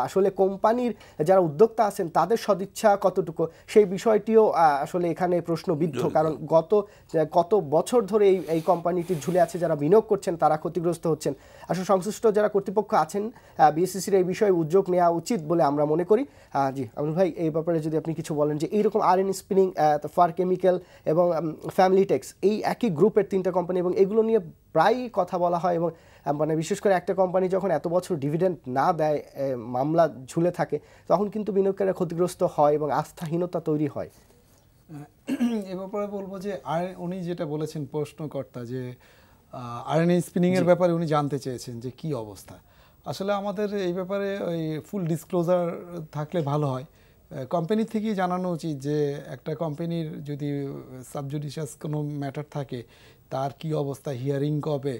আসলে কোম্পানির যারা উদ্যোক্তা আছেন তাদের সদিচ্ছা কতটুকু সেই বিষয়টিও আসলে এখানে প্রশ্নবিদ্ধ। কারণ কত বছর ধরে এই কোম্পানিটি ঝুলে আছে, যারা বিনিয়োগ করছেন তারা ক্ষতিগ্রস্ত হচ্ছেন। আসলে সংশ্লিষ্ট যারা কর্তৃপক্ষ আছেন বিএসইসির এই বিষয়ে উদ্যোগ নেওয়া উচিত বলে আমরা মনে করি। জি আমিনুল ভাই, এই ব্যাপারে যদি আপনি কিছু বলেন যে এইরকম আরএন স্পিনিং, ফার কেমিক্যাল এবং ফ্যামিলি টেক্স এই একই গ্রুপের তিনটা কোম্পানি এবং এগুলো নিয়ে প্রায়ই কথা বলা হয় এবং মানে বিশেষ করে একটা কোম্পানি যখন এত বছর ডিভিডেন্ড না দেয়, মামলা ঝুলে থাকে, তখন কিন্তু বিনিয়োগকারীরা ক্ষতিগ্রস্ত হয় এবং আস্থাহীনতা তৈরি হয়। এ ব্যাপারে বলবো যে উনি যেটা বলেছেন প্রশ্নকর্তা যে আরএনএ স্পিনিং এর ব্যাপারে উনি জানতে চেয়েছেন যে কি অবস্থা। আসলে আমাদের এই ব্যাপারে ওই ফুল ডিসক্লোজার থাকলে ভালো হয়। কোম্পানি থেকেই জানানো উচিত যে একটা কোম্পানির যদি সাবজুডিশিয়াস কোনো ম্যাটার থাকে তার কি অবস্থা, হিয়ারিং কবে,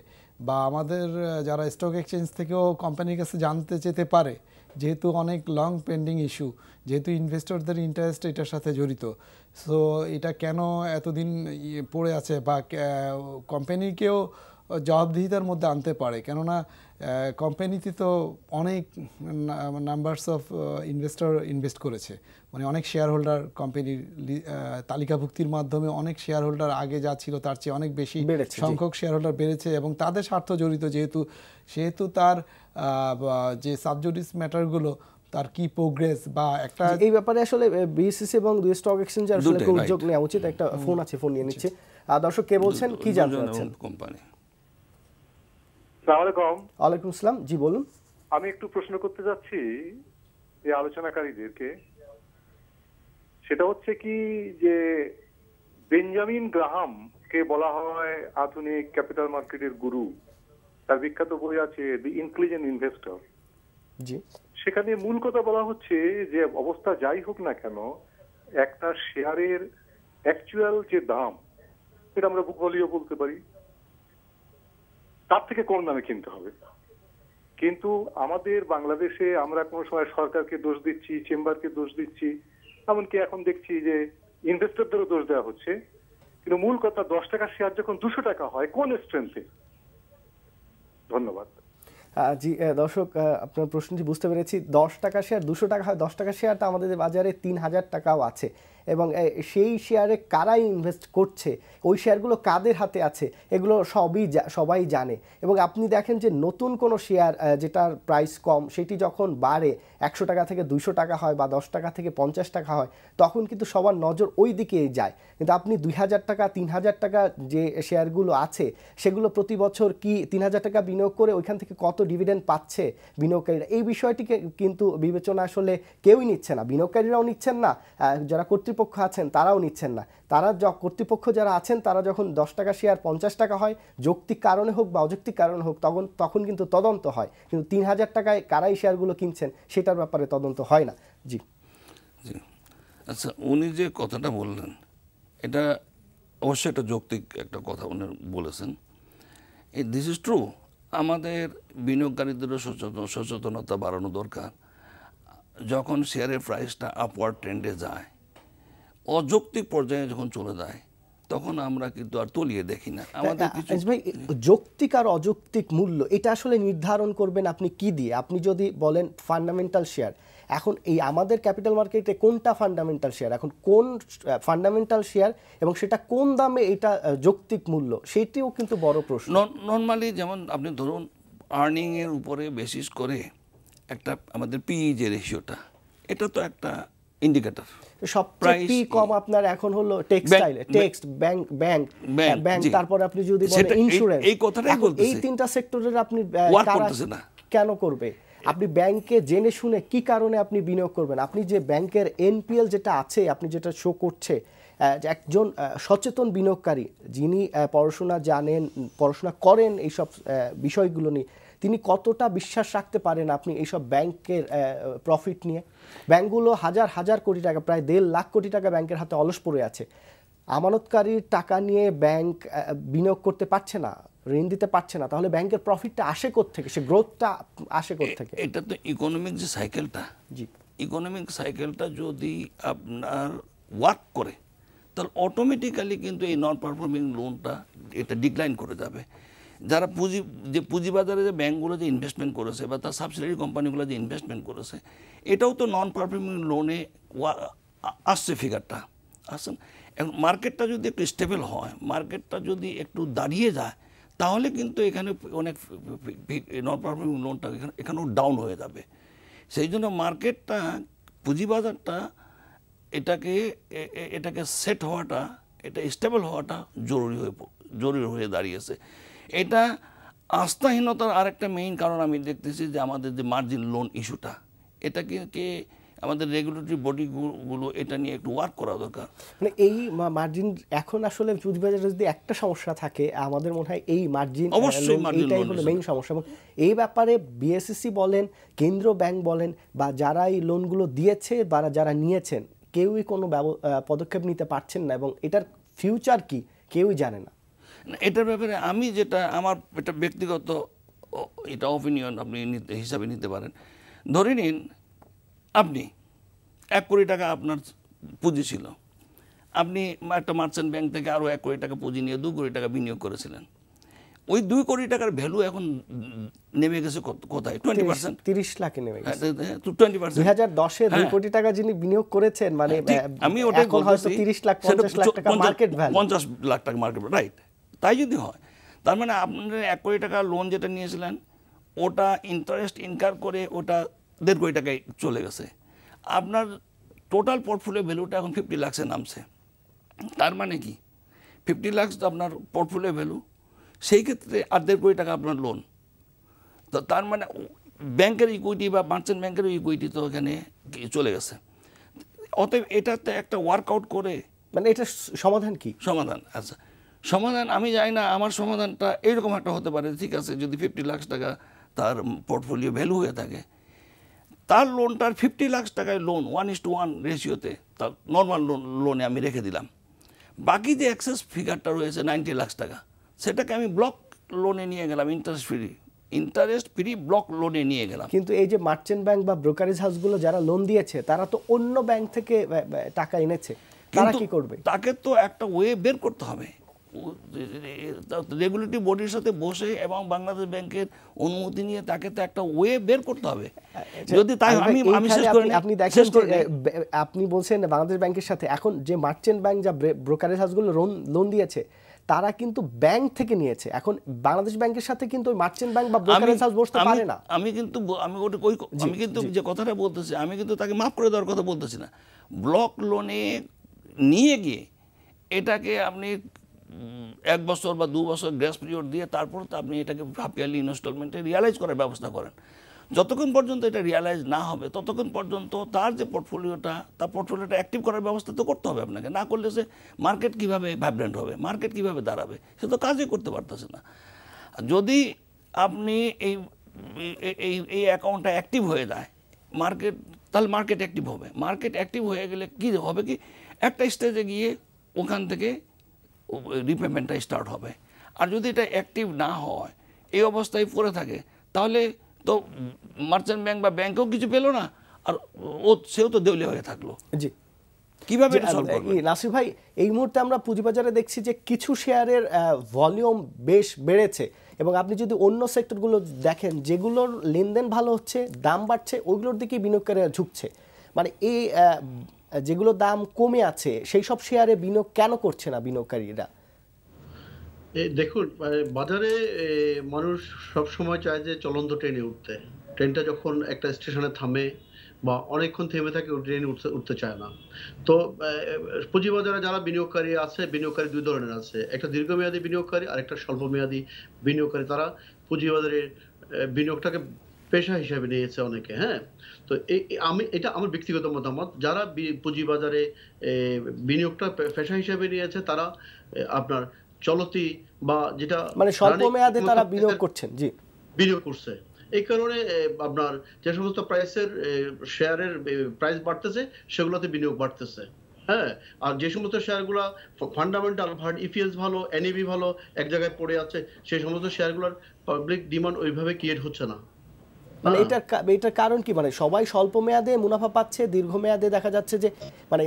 বা আমাদের যারা স্টক এক্সচেঞ্জ থেকেও কোম্পানির কাছে জানতে চেতে পারে, যেহেতু অনেক লং পেন্ডিং ইস্যু, যেহেতু ইনভেস্টরদের ইন্টারেস্ট এটার সাথে জড়িত। সো এটা কেন এতদিন পড়ে আছে বা কোম্পানিকেও জবাবদিহিতার মধ্যে আনতে পারে, কেননা কোম্পানিতে তো অনেক নাম্বারস অফ ইনভেস্টর ইনভেস্ট করেছে, মানে অনেক শেয়ার হোল্ডার কোম্পানির তালিকাভুক্তির মাধ্যমে অনেক শেয়ার হোল্ডার আগে যা ছিল তার চেয়ে অনেক বেশি সংখ্যক শেয়ার হোল্ডার বেড়েছে এবং তাদের স্বার্থ জড়িত, যেহেতু তার যে সাবজুডিস ম্যাটারগুলো তার কি প্রোগ্রেস বা একটা এই ব্যাপারে আসলে বিএসইসি এবং দুই স্টক এক্সচেঞ্জের আসলে উদ্যোগ নেওয়া উচিত। একটা ফোন আছে, ফোন নিয়ে নিচ্ছে। দর্শক কে বলছেন, কি জানতে চাচ্ছেন? কোম্পানি। আসসালামু আলাইকুম। ওয়ালাইকুম আসসালাম, জি বলুন। আমি একটু প্রশ্ন করতে যাচ্ছি এই আলোচনাকারীদেরকে, সেটা হচ্ছে কি যে বেঞ্জামিন গ্রাহাম কে বলা হয় আধুনিক ক্যাপিটাল মার্কেটের গুরু। তার বিখ্যাত বই আছে দি ইন্টেলিজেন্ট ইনভেস্টর। জি, সেখানে মূল কথা বলা হচ্ছে যে অবস্থা যাই হোক না কেন, একটা শেয়ারের অ্যাকচুয়াল যে দাম, এটা আমরা বুক ভ্যালুও বলতে পারি, তার থেকে কম দামে কিনতে হবে। কিন্তু আমাদের বাংলাদেশে আমরা কোনো সময় সরকারকে দোষ দিচ্ছি, চেম্বারকে দোষ দিচ্ছি, এমনকি এখন দেখছি যে ইনভেস্টরদেরও দোষ দেওয়া হচ্ছে। কিন্তু মূল কথা 10 টাকার শেয়ার যখন 200 টাকা হয়, কোন স্ট্রেংথে? ধন্যবাদ। জি দর্শক, আপনার প্রশ্নটি বুঝতে পেরেছি। 10 টাকা শেয়ার 200 টাকা হয়, 10 টাকা শেয়ারটা আমাদের বাজারে 3000 টাকাও আছে এবং সেই শেয়ারে কারাই ইনভেস্ট করছে, ওই শেয়ারগুলো কাদের হাতে আছে, এগুলো সবাই জানে। এবং আপনি দেখেন যে নতুন কোনো শেয়ার যেটার প্রাইস কম, সেটি যখন বাড়ে 100 টাকা থেকে 200 টাকা হয় বা 10 টাকা থেকে 50 টাকা হয়, তখন কিন্তু সবার নজর ওই দিকেই যায়। কিন্তু আপনি 2000 টাকা 3000 টাকা যে শেয়ারগুলো আছে, সেগুলো প্রতি বছর কি 3000 টাকা বিনিয়োগ করে ওইখান থেকে কত ডিভিডেন্ড পাচ্ছে বিনিয়োগকারীরা, এই বিষয়টিকে কিন্তু বিবেচনা আসলে কেউই নিচ্ছে না। বিনিয়োগকারীরাও নিচ্ছেন না, যারা কর্তৃপক্ষ আছেন তারাও নিচ্ছেন না। কর্তৃপক্ষ যারা আছেন তারা যখন 10 টাকা শেয়ার 50 টাকা হয়, যৌক্তিক কারণে হোক বা অযৌক্তিক কারণে হোক, তখন কিন্তু তদন্ত হয়। কিন্তু 3000 টাকায় কারাই শেয়ারগুলো কিনছেন সেটার ব্যাপারে তদন্ত হয় না। জি জি, আচ্ছা, উনি যে কথাটা বললেন এটা অবশ্যই একটা যৌক্তিক একটা কথা উনি বলেছেন। This is true. আমাদের বিনিয়োগকারীদেরও সচেতনতা বাড়ানো দরকার। যখন শেয়ারের প্রাইসটা আপওয়ার্ড ট্রেন্ডে যায়, অযৌক্তিক পর্যায়ে যখন চলে যায়, তখন আমরা কিন্তু আর তলিয়ে দেখি না। আমাদের ভাই, যৌক্তিক আর অযৌক্তিক মূল্য এটা আসলে নির্ধারণ করবেন আপনি কি দিয়ে? আপনি যদি বলেন ফান্ডামেন্টাল শেয়ার, এখন এই আমাদের ক্যাপিটাল মার্কেটে কোনটা ফান্ডামেন্টাল শেয়ার, এখন কোন ফান্ডামেন্টাল শেয়ার এবং সেটা কোন দামে এটা যৌক্তিক মূল্য, সেটিও কিন্তু বড় প্রশ্ন। নর্মালি যেমন আপনি ধরুন আর্নিং এর উপরে বেসিস করে একটা আমাদের পিই যে রেশিওটা, এটা তো একটা ইন্ডিকেটর। সবচেয়ে পি কম আপনার এখন হলো টেক্সটাইল, ব্যাংক, তারপর আপনি যদি বলেন ইন্স্যুরেন্স, এই কথাটাই বলতেছি। এই তিনটা সেক্টরের আপনি কেন করবে? আপনি ব্যাংকে জেনে শুনে কি কারণে আপনি বিনিয়োগ করবেন? আপনি যে ব্যাংকের এনপিএল যেটা আছে, আপনি যেটা শো করছে, একজন সচেতন বিনিয়োগকারী যিনি পড়াশোনা জানেন, পড়াশোনা করেন এইসব বিষয়গুলো নিয়ে, তিনি কতটা বিশ্বাস রাখতে পারেন আপনি এইসব ব্যাংকের প্রফিট নিয়ে? ব্যাংকগুলো হাজার হাজার কোটি টাকা, প্রায় 1.5 লাখ কোটি টাকা ব্যাংকের হাতে অলস পড়ে আছে। আমানতকারীর টাকা নিয়ে ব্যাংক বিনিয়োগ করতে পারছে না, ঋণ দিতে পারছে না, তাহলে ব্যাংকের প্রফিটটা আসে কোত্থেকে, সে গ্রোথটা আসে কোত্থেকে? এটা তো ইকোনমিক যে সাইকেলটা, জি, ইকোনমিক সাইকেলটা যদি আপনার ওয়ার্ক করে তাহলে অটোমেটিক্যালি কিন্তু এই নন পারফর্মিং লোনটা এটা ডিক্লাইন করে যাবে। যারা পুঁজিবাজারে যে ব্যাঙ্কগুলো যে ইনভেস্টমেন্ট করেছে বা তার সাবসিডারি কোম্পানিগুলো যে ইনভেস্টমেন্ট করেছে, এটাও তো নন পারফর্মিং লোনে আসছে ফিগারটা আসছেন। এখন মার্কেটটা যদি একটু স্টেবল হয়, মার্কেটটা যদি একটু দাঁড়িয়ে যায়, তাহলে কিন্তু এখানে অনেক নন পারফর্মিং লোনটা এখানেও ডাউন হয়ে যাবে। সেই জন্য মার্কেটটা, পুঁজিবাজারটা এটাকে সেট হওয়াটা, এটা স্টেবল হওয়াটা জরুরি হয়ে দাঁড়িয়েছে। এটা আস্থাহীনতার আরেকটা মেইন কারণ আমি দেখতেছি যে আমাদের যে মার্জিন লোন ইস্যুটা, এটাকে আমাদের রেগুলেটরি বডিগুলো এটা নিয়ে একটু ওয়ার্ক করা দরকার। মানে এই মার্জিন এখন আসলে পুঁজিবাজারে যদি একটা সমস্যা থাকে, আমাদের মনে হয় এই মার্জিন, অবশ্যই মার্জিন এইটাই হলো মেইন সমস্যা। এবং এই ব্যাপারে বিএসসিসি বলেন, কেন্দ্রীয় ব্যাংক বলেন, বা যারা এই লোনগুলো দিয়েছে বা যারা নিয়েছেন, কেউই কোনো পদক্ষেপ নিতে পারছেন না, এবং এটার ফিউচার কি কেউই জানে না। এটার ব্যাপারে আমি যেটা আমার এটা ব্যক্তিগত এটা অপিনিয়ন আপনি হিসাবে নিতে পারেন। ধরে নিন আপনি 1 কোটি টাকা আপনার পুঁজি ছিল, আপনি একটা মার্চেন্ট ব্যাংক থেকে আরও 1 কোটি টাকা পুঁজি নিয়ে 2 কোটি টাকা বিনিয়োগ করেছিলেন। ওই 2 কোটি টাকার ভ্যালু এখন নেমে গেছে কোথায়? 20%, 30 লাখে নেমে গেছে। 20%। 2010-এ 2 কোটি টাকা যিনি বিনিয়োগ করেছেন, মানে আমি ওটাই এখন হয়তো 30 লাখ 50 লাখ টাকা মার্কেট ভ্যালু, 50 লাখ টাকা মার্কেট, রাইট। তাই যদি হয়, তার মানে আপনার 1 কোটি টাকা লোন যেটা নিয়েছিলেন, ওটা ইন্টারেস্ট ইনকার করে ওটা 1.5 কোটি টাকায় চলে গেছে। আপনার টোটাল পোর্টফোলিও ভ্যালুটা এখন 50 লাখে নামছে। তার মানে কি 50 লাখ আপনার পোর্টফোলিও ভ্যালু, সেই ক্ষেত্রে আর 1.5 কোটি টাকা আপনার লোন। তো তার মানে ব্যাংকের ইকুইটি বা মার্চেন্ট ব্যাংকের ইকুইটি তো এখানে চলে গেছে। অতএব এটাতে একটা ওয়ার্কআউট করে, মানে এটা সমাধান কি? সমাধান, আচ্ছা সমাধান আমি জানি না। আমার সমাধানটা এইরকম একটা হতে পারে, ঠিক আছে, যদি 50 লাখ টাকা তার পোর্টফোলিও ভ্যালু হয়ে থাকে, তার লোনটার 50 লাখ টাকায় লোন 1:1 রেশিওতে তার নর্মাল লোনে আমি রেখে দিলাম। বাকি যে এক্সেস ফিগারটা রয়েছে 90 লাখ টাকা, সেটাকে আমি ব্লক লোনে নিয়ে গেলাম, ইন্টারেস্ট ফ্রি ব্লক লোনে নিয়ে গেলাম। কিন্তু এই যে মার্চেন্ট ব্যাংক বা ব্রোকারেজ হাউসগুলো যারা লোন দিয়েছে, তারা তো অন্য ব্যাংক থেকে টাকা এনেছে, তারা কি করবে? তাকে তো একটা ওয়ে বের করতে হবে, রেগুলেটরি বডির সাথে বসে এবং বাংলাদেশ ব্যাংকের অনুমতি নিয়ে তাকে তো একটা ওয়ে বের করতে হবে। যদি তাই আমি শেষ করে নিই, আপনি দেখেন আপনি বলছেন বাংলাদেশ ব্যাংকের সাথে এখন যে মার্চেন্ট ব্যাংক যা ব্রোকারেজ হাউসগুলো লোন দিয়েছে, তারা কিন্তু ব্যাংক থেকে নিয়েছে। এখন বাংলাদেশ ব্যাংকের সাথে কিন্তু ওই মার্চেন্ট ব্যাংক বা ব্রোকারেজ হাউস বসতে পারে না। আমি কিন্তু যে কথাটা বলতেছি, আমি কিন্তু তাকে মাফ করে দেওয়ার কথা বলতেছি না। ব্লক লোনে নিয়ে গিয়ে এটাকে আপনি 1 বছর বা 2 বছর গ্রেস পিরিয়ড দিয়ে তারপর তো আপনি এটাকে হাফ ইয়ারলি ইনস্টলমেন্টে রিয়ালাইজ করার ব্যবস্থা করেন। যতক্ষণ পর্যন্ত এটা রিয়ালাইজ না হবে, ততক্ষণ পর্যন্ত তার যে পোর্টফোলিওটা অ্যাক্টিভ করার ব্যবস্থা তো করতে হবে আপনাকে। না করলে সে মার্কেট কীভাবে ভাইব্রেন্ট হবে, মার্কেট কীভাবে দাঁড়াবে, সে তো কাজই করতে পারতেছে না। যদি আপনি এই অ্যাকাউন্টটা অ্যাক্টিভ হয়ে যায় তাহলে মার্কেট অ্যাক্টিভ হবে। মার্কেট অ্যাক্টিভ হয়ে গেলে কী হবে, কি একটা স্টেজে গিয়ে ওখান থেকে রিপেমেন্টটা স্টার্ট হবে। আর যদি এটা অ্যাক্টিভ না হয়, এই অবস্থায় পড়ে থাকে, তাহলে তো মার্চেন্ট ব্যাংক বা ব্যাংকেও কিছু পেলো না, আর সেও তো দেউলিয়া হয়ে থাকলো। জি, কিভাবে নাসির ভাই, এই মুহূর্তে আমরা পুঁজিবাজারে দেখছি যে কিছু শেয়ারের ভলিউম বেশ বেড়েছে, এবং আপনি যদি অন্য সেক্টরগুলো দেখেন, যেগুলোর লেনদেন ভালো হচ্ছে, দাম বাড়ছে, ওইগুলোর দিকে বিনিয়োগকারীরা ঝুঁকছে। মানে এই যেগুলো দাম কমে আছে, সেই সব শেয়ারে বিনিয়োগ কেন করছে না বিনিয়োগকারীরা? দেখুন, বাজারে মানুষ সব সময় চায় যে চলন্ত ট্রেনে উঠতে। ট্রেনটা যখন একটা স্টেশনে থামে বা অনেকক্ষণ থেমে থাকে, ট্রেনে উঠতে চায় না। তো পুঁজিবাজারে যারা বিনিয়োগকারী আছে, বিনিয়োগকারী 2 ধরনের আছে, একটা দীর্ঘমেয়াদী বিনিয়োগকারী আর একটা স্বল্পমেয়াদী বিনিয়োগকারী। তারা পুঁজিবাজারের বিনিয়োগটাকে পেশা হিসেবে নিয়েছে অনেকে। হ্যাঁ, তো এটা আমার ব্যক্তিগত মতামত। যারা পুঁজিবাজারে বিনিয়োগটা পেশা হিসেবে নিয়েছে, তারা আপনার চলতি বা যেটা মানে স্বল্প মেয়াদে তারা বিনিয়োগ করছেন। জি, বিনিয়োগ করছে। এই কারণে আপনার যে সমস্ত প্রাইসের শেয়ারের প্রাইস বাড়তেছে, সেগুলোতে বিনিয়োগ বাড়তেছে। হ্যাঁ, আর যে সমস্ত শেয়ারগুলো ফান্ডামেন্টাল ইপিএস ভালো, এনএভি ভালো, এক জায়গায় পড়ে আছে, সেই সমস্ত শেয়ারগুলোর পাবলিক ডিমান্ড ওইভাবে ক্রিয়েট হচ্ছে না। মানে এটার কারণ কি? মানে সবাই স্বল্প মেয়াদে মুনাফা পাচ্ছে, দীর্ঘমেয়াদে দেখা যাচ্ছে যে মানে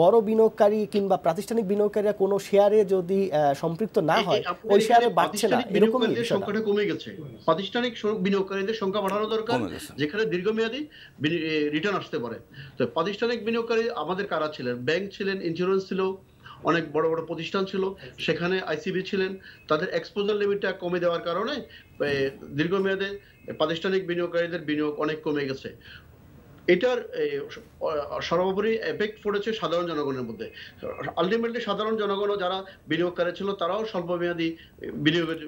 বড় বিনিয়োগকারী কিংবা প্রাতিষ্ঠানিক বিনিয়োগকারীরা কোনো শেয়ারে যদি সম্পৃক্ত না হয় ওই শেয়ারে বাড়ছে না, এরকমই সংখ্যাটা কমে গেছে। প্রাতিষ্ঠানিক বিনিয়োগকারীদের সংখ্যা বাড়ানো দরকার, যেখানে দীর্ঘমেয়াদী রিটার্ন আসতে পারে। তো প্রাতিষ্ঠানিক বিনিয়োগকারী আমাদের কারা ছিলেন? ব্যাংক ছিলেন, ইন্স্যুরেন্স ছিল, অনেক বড় বড় প্রতিষ্ঠান ছিল, সেখানে আইসিবি ছিলেন। তাদের এক্সপোজার লিমিটটা কমে দেওয়ার কারণে দীর্ঘমেয়াদে প্রাতিষ্ঠানিক বিনিয়োগকারীদের বিনিয়োগ অনেক কমে গেছে। এটার সর্বোপরি এফেক্ট পড়েছে সাধারণ জনগণের মধ্যে। আলটিমেটলি সাধারণ জনগণও যারা বিনিয়োগকারী ছিল তারাও স্বল্পমেয়াদী বিনিয়োগের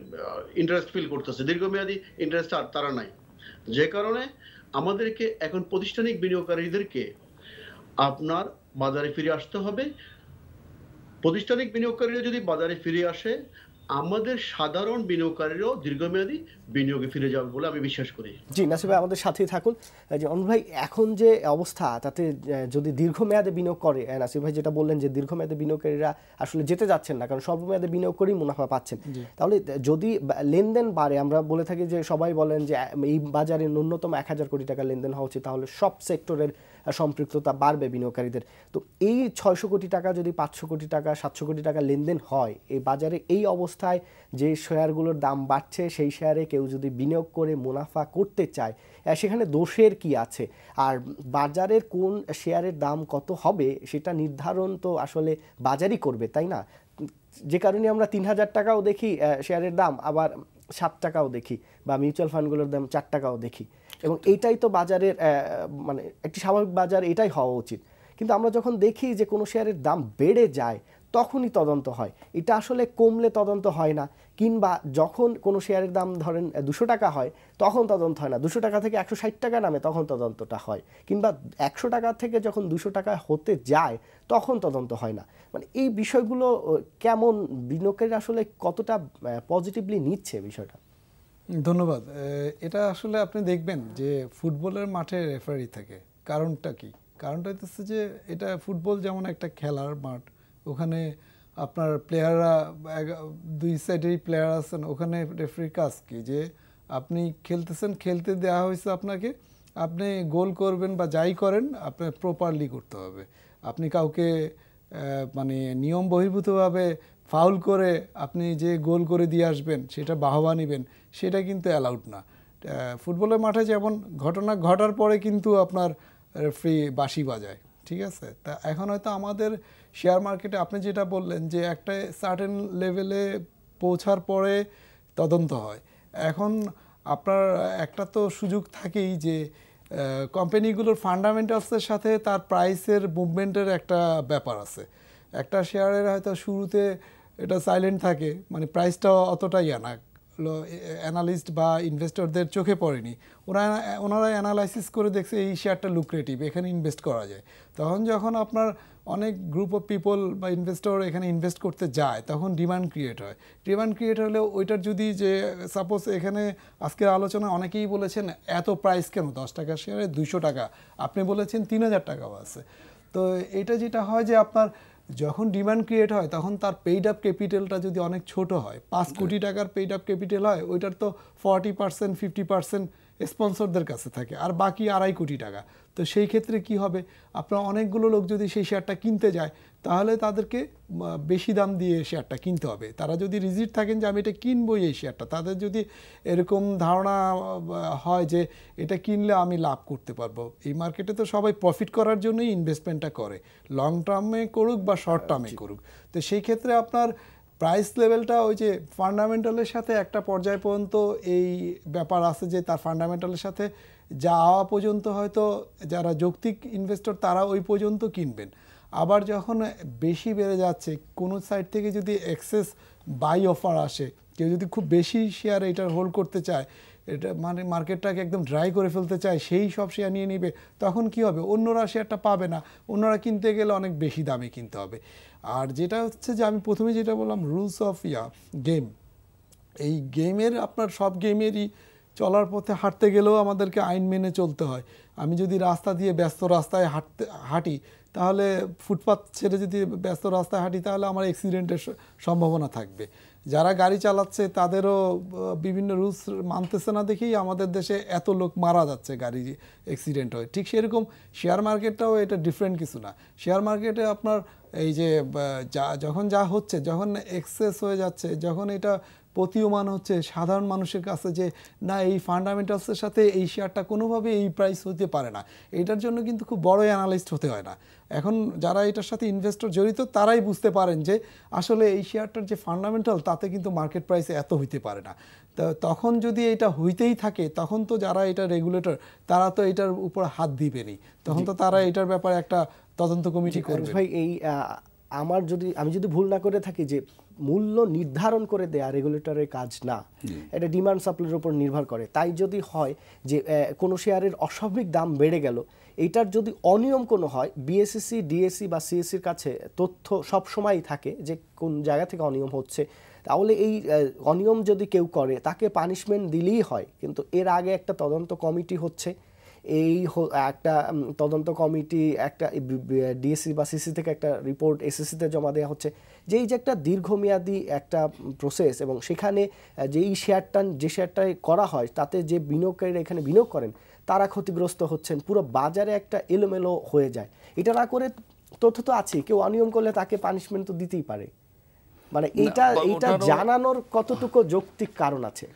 ইন্টারেস্ট ফিল করতেছে, দীর্ঘমেয়াদী ইন্টারেস্ট আর তারা নাই। যে কারণে আমাদেরকে এখন প্রাতিষ্ঠানিক বিনিয়োগকারীদেরকে আপনার বাজারে ফিরে আসতে হবে। প্রাতিষ্ঠানিক বিনিয়োগকারীরা যদি বাজারে ফিরে আসে, আমাদের সাধারণ বিনিয়োগকারীরাও দীর্ঘমেয়াদী বিনিয়োগে ফিরে যাবে বলে আমি বিশ্বাস করি। জি নাসির ভাই আমাদের সাথেই থাকুন। যে অনুর ভাই, এখন যে অবস্থা তাতে যদি দীর্ঘমেয়াদে বিনিয়োগ করে, নাসির ভাই যেটা বললেন যে দীর্ঘমেয়াদে বিনিয়োগকারীরা আসলে যেতে যাচ্ছেন না, কারণ স্বল্পমেয়াদে বিনিয়োগ করেই মুনাফা পাচ্ছেন, তাহলে যদি লেনদেন বাড়ে, আমরা বলে থাকি যে সবাই বলেন যে এই বাজারে ন্যূনতম 1000 কোটি টাকা লেনদেন হওয়া উচিত, তাহলে সব সেক্টরের সম্পৃক্ততা বাড়বে বিনিয়োগকারীদের। তো এই 600 কোটি টাকা যদি 500 কোটি টাকা 700 কোটি টাকা লেনদেন হয় এই বাজারে, এই অবস্থায় যে শেয়ারগুলোর দাম বাড়ছে সেই শেয়ারে কেউ যদি বিনিয়োগ করে মুনাফা করতে চায় সেখানে দোষের কি আছে? আর বাজারের কোন শেয়ারের দাম কত হবে সেটা নির্ধারণ তো আসলে বাজারই করবে, তাই না? যে কারণে আমরা 3000 টাকাও দেখি শেয়ারের দাম, আবার 7 টাকাও দেখি, বা মিউচুয়াল ফান্ডগুলোর দাম 4 টাকাও দেখি, এবং এইটাই তো বাজারের মানে একটি স্বাভাবিক বাজার, এটাই হওয়া উচিত। কিন্তু আমরা যখন দেখি যে কোনো শেয়ারের দাম বেড়ে যায় তখনই তদন্ত হয়, এটা আসলে কমলে তদন্ত হয় না। কিংবা যখন কোনো শেয়ারের দাম ধরেন 200 টাকা হয় তখন তদন্ত হয় না, 200 টাকা থেকে 160 টাকা নামে তখন তদন্তটা হয়, কিংবা 100 টাকা থেকে যখন 200 টাকা হতে যায় তখন তদন্ত হয় না। মানে এই বিষয়গুলো কেমন, বিনিয়োগকারীরা আসলে কতটা পজিটিভলি নিচ্ছে বিষয়টা? ধন্যবাদ। এটা আসলে আপনি দেখবেন যে ফুটবলের মাঠে রেফারি থাকে, কারণটা কি? কারণটা হচ্ছে যে এটা ফুটবল যেমন একটা খেলার মাঠ, ওখানে আপনার প্লেয়াররা 2 সাইডেরই প্লেয়ার আছেন, ওখানে রেফারির কাজ কি? যে আপনি খেলতেছেন, খেলতে দেওয়া হয়েছে আপনাকে, আপনি গোল করবেন বা যাই করেন আপনার প্রপারলি করতে হবে। আপনি কাউকে মানে নিয়ম বহির্ভূতভাবে ফাউল করে আপনি যে গোল করে দিয়ে আসবেন, সেটা বাহবা নেবেন, সেটা কিন্তু অ্যালাউড না। ফুটবলের মাঠে যেমন ঘটনা ঘটার পরে কিন্তু আপনার রেফারি বাঁশি বাজায়, ঠিক আছে? তা এখন হয়তো আমাদের শেয়ার মার্কেটে আপনি যেটা বললেন যে একটা সার্টেন লেভেলে পৌঁছার পরে তদন্ত হয়, এখন আপনার একটা তো সুযোগ থাকেই যে কোম্পানিগুলোর ফান্ডামেন্টালসের সাথে তার প্রাইসের মুভমেন্টের একটা ব্যাপার আছে। একটা শেয়ারের হয়তো শুরুতে এটা সাইলেন্ট থাকে, মানে প্রাইসটা অতটাই না, অ্যানালিস্ট বা ইনভেস্টরদের চোখে পড়েনি, ওনারা অ্যানালাইসিস করে দেখছে এই শেয়ারটা লুক্রেটিভ, এখানে ইনভেস্ট করা যায়। তখন যখন আপনার অনেক গ্রুপ অফ পিপল বা ইনভেস্টর এখানে ইনভেস্ট করতে যায় তখন ডিমান্ড ক্রিয়েট হয়। ডিমান্ড ক্রিয়েট হলে ওইটার যদি যে সাপোজ এখানে আজকের আলোচনায় অনেকেই বলেছেন এত প্রাইস কেন, 10 টাকার শেয়ারে 200 টাকা, আপনি বলেছেন 3000 টাকাও আছে। তো এটা যেটা হয় যে আপনার যখন ডিমান্ড ক্রিয়েট হয় তখন তার পেইড আপ ক্যাপিটালটা যদি অনেক ছোট হয়, 5 কোটি টাকার পেইড আপ ক্যাপিটাল হয়, ওইটার তো 40% 50% স্পন্সরদের কাছে থাকে, আর বাকি 2.5 কোটি টাকা। তো সেই ক্ষেত্রে কি হবে, আপনার অনেকগুলো লোক যদি সেই শেয়ারটা কিনতে যায় তাহলে তাদেরকে বেশি দাম দিয়ে শেয়ারটা কিনতে হবে। তারা যদি রিজিড থাকেন যে আমি এটা কিনবই এই শেয়ারটা, তাদের যদি এরকম ধারণা হয় যে এটা কিনলে আমি লাভ করতে পারবো, এই মার্কেটে তো সবাই প্রফিট করার জন্যই ইনভেস্টমেন্টটা করে, লং টার্মে করুক বা শর্ট টার্মে করুক। তো সেই ক্ষেত্রে আপনার প্রাইস লেভেলটা ওই যে ফান্ডামেন্টালের সাথে একটা পর্যায় পর্যন্ত এই ব্যাপার আছে যে তার ফান্ডামেন্টালের সাথে যাওয়া পর্যন্ত হয়তো যারা যৌক্তিক ইনভেস্টর তারা ওই পর্যন্ত কিনবেন। আবার যখন বেশি বেড়ে যাচ্ছে, কোনো সাইড থেকে যদি এক্সেস বাই অফার আসে, কেউ যদি খুব বেশি শেয়ার এটার হোল্ড করতে চায়, এটা মানে মার্কেটটাকে একদম ড্রাই করে ফেলতে চায়, সেই সব শেয়ার নিয়ে নিবে, তখন কি হবে, অন্যরা শেয়ারটা পাবে না, অন্যরা কিনতে গেলে অনেক বেশি দামে কিনতে হবে। আর যেটা হচ্ছে যে আমি প্রথমে যেটা বললাম রুলস অফ গেম, এই গেমের আপনার সব গেমেরই চলার পথে হাঁটতে গেলেও আমাদেরকে আইন মেনে চলতে হয়। আমি যদি রাস্তা দিয়ে ব্যস্ত রাস্তায় হাঁটি তাহলে ফুটপাথ ছেড়ে যদি ব্যস্ত রাস্তায় হাঁটি তাহলে আমার অ্যাক্সিডেন্টের সম্ভাবনা থাকবে। যারা গাড়ি চালাচ্ছে তাদেরও বিভিন্ন রুলস মানতেছে না দেখেই আমাদের দেশে এত লোক মারা যাচ্ছে গাড়ি অ্যাক্সিডেন্ট হয়ে। ঠিক সেরকম শেয়ার মার্কেটটাও এটা ডিফারেন্ট কিছু না। শেয়ার মার্কেটে আপনার এই যে যখন যা হচ্ছে, যখন এক্সেস হয়ে যাচ্ছে, যখন এটা প্রতীয়মান হচ্ছে সাধারণ মানুষের কাছে যে না এই ফান্ডামেন্টালসের সাথে এই শেয়ারটা কোনোভাবে এই প্রাইস হতে পারে না, এটার জন্য কিন্তু খুব বড় অ্যানালিস্ট হতে হয় না। এখন যারা এটার সাথে ইনভেস্টর জড়িত তারাই বুঝতে পারেন যে আসলে এই শেয়ারটার যে ফান্ডামেন্টাল তাতে কিন্তু মার্কেট প্রাইসে এত হইতে পারে না। তখন যদি এটা হইতেই থাকে তখন তো যারা এটা রেগুলেটর তারা তো এটার উপর হাত দিবেনই, তখন তো তারা এটার ব্যাপারে একটা তদন্ত কমিটি করবে। ভাই এই আমি যদি ভুল না করে থাকি যে মূল্য নির্ধারণ করে দেয়া রেগুলেটরের কাজ না, এটা ডিমান্ড সাপ্লাইয়ের উপর নির্ভর করে। তাই যদি হয় যে কোনো শেয়ারের অস্বাভাবিক দাম বেড়ে গেল, এইটার যদি অনিয়ম কোনো হয়, বিএসইসি, ডিএসসি বা সিএসসির কাছে তথ্য সবসময়ই থাকে যে কোন জায়গা থেকে অনিয়ম হচ্ছে, তাহলে এই অনিয়ম যদি কেউ করে তাকে পানিশমেন্ট দিলেই হয়। কিন্তু এর আগে একটা তদন্ত কমিটি হচ্ছে, এই একটা তদন্ত কমিটি একটা ডিএসসি বা সিসি থেকে একটা রিপোর্ট এসএসসিতে জমা দেওয়া হচ্ছে, যে এই যে একটা দীর্ঘমেয়াদী একটা প্রসেস, এবং সেখানে যে শেয়ারটাই করা হয় তাতে যে বিনিয়োগকারীরা এখানে বিনিয়োগ করেন তারা ক্ষতিগ্রস্ত হচ্ছেন, পুরো বাজারে একটা এলোমেলো হয়ে যায়। এটা না করে তথ্য তো আছে, কেউ অনিয়ম করলে তাকে পানিশমেন্ট তো দিতেই পারে, মানে এইটা জানানোর কতটুকু যৌক্তিক কারণ আছে?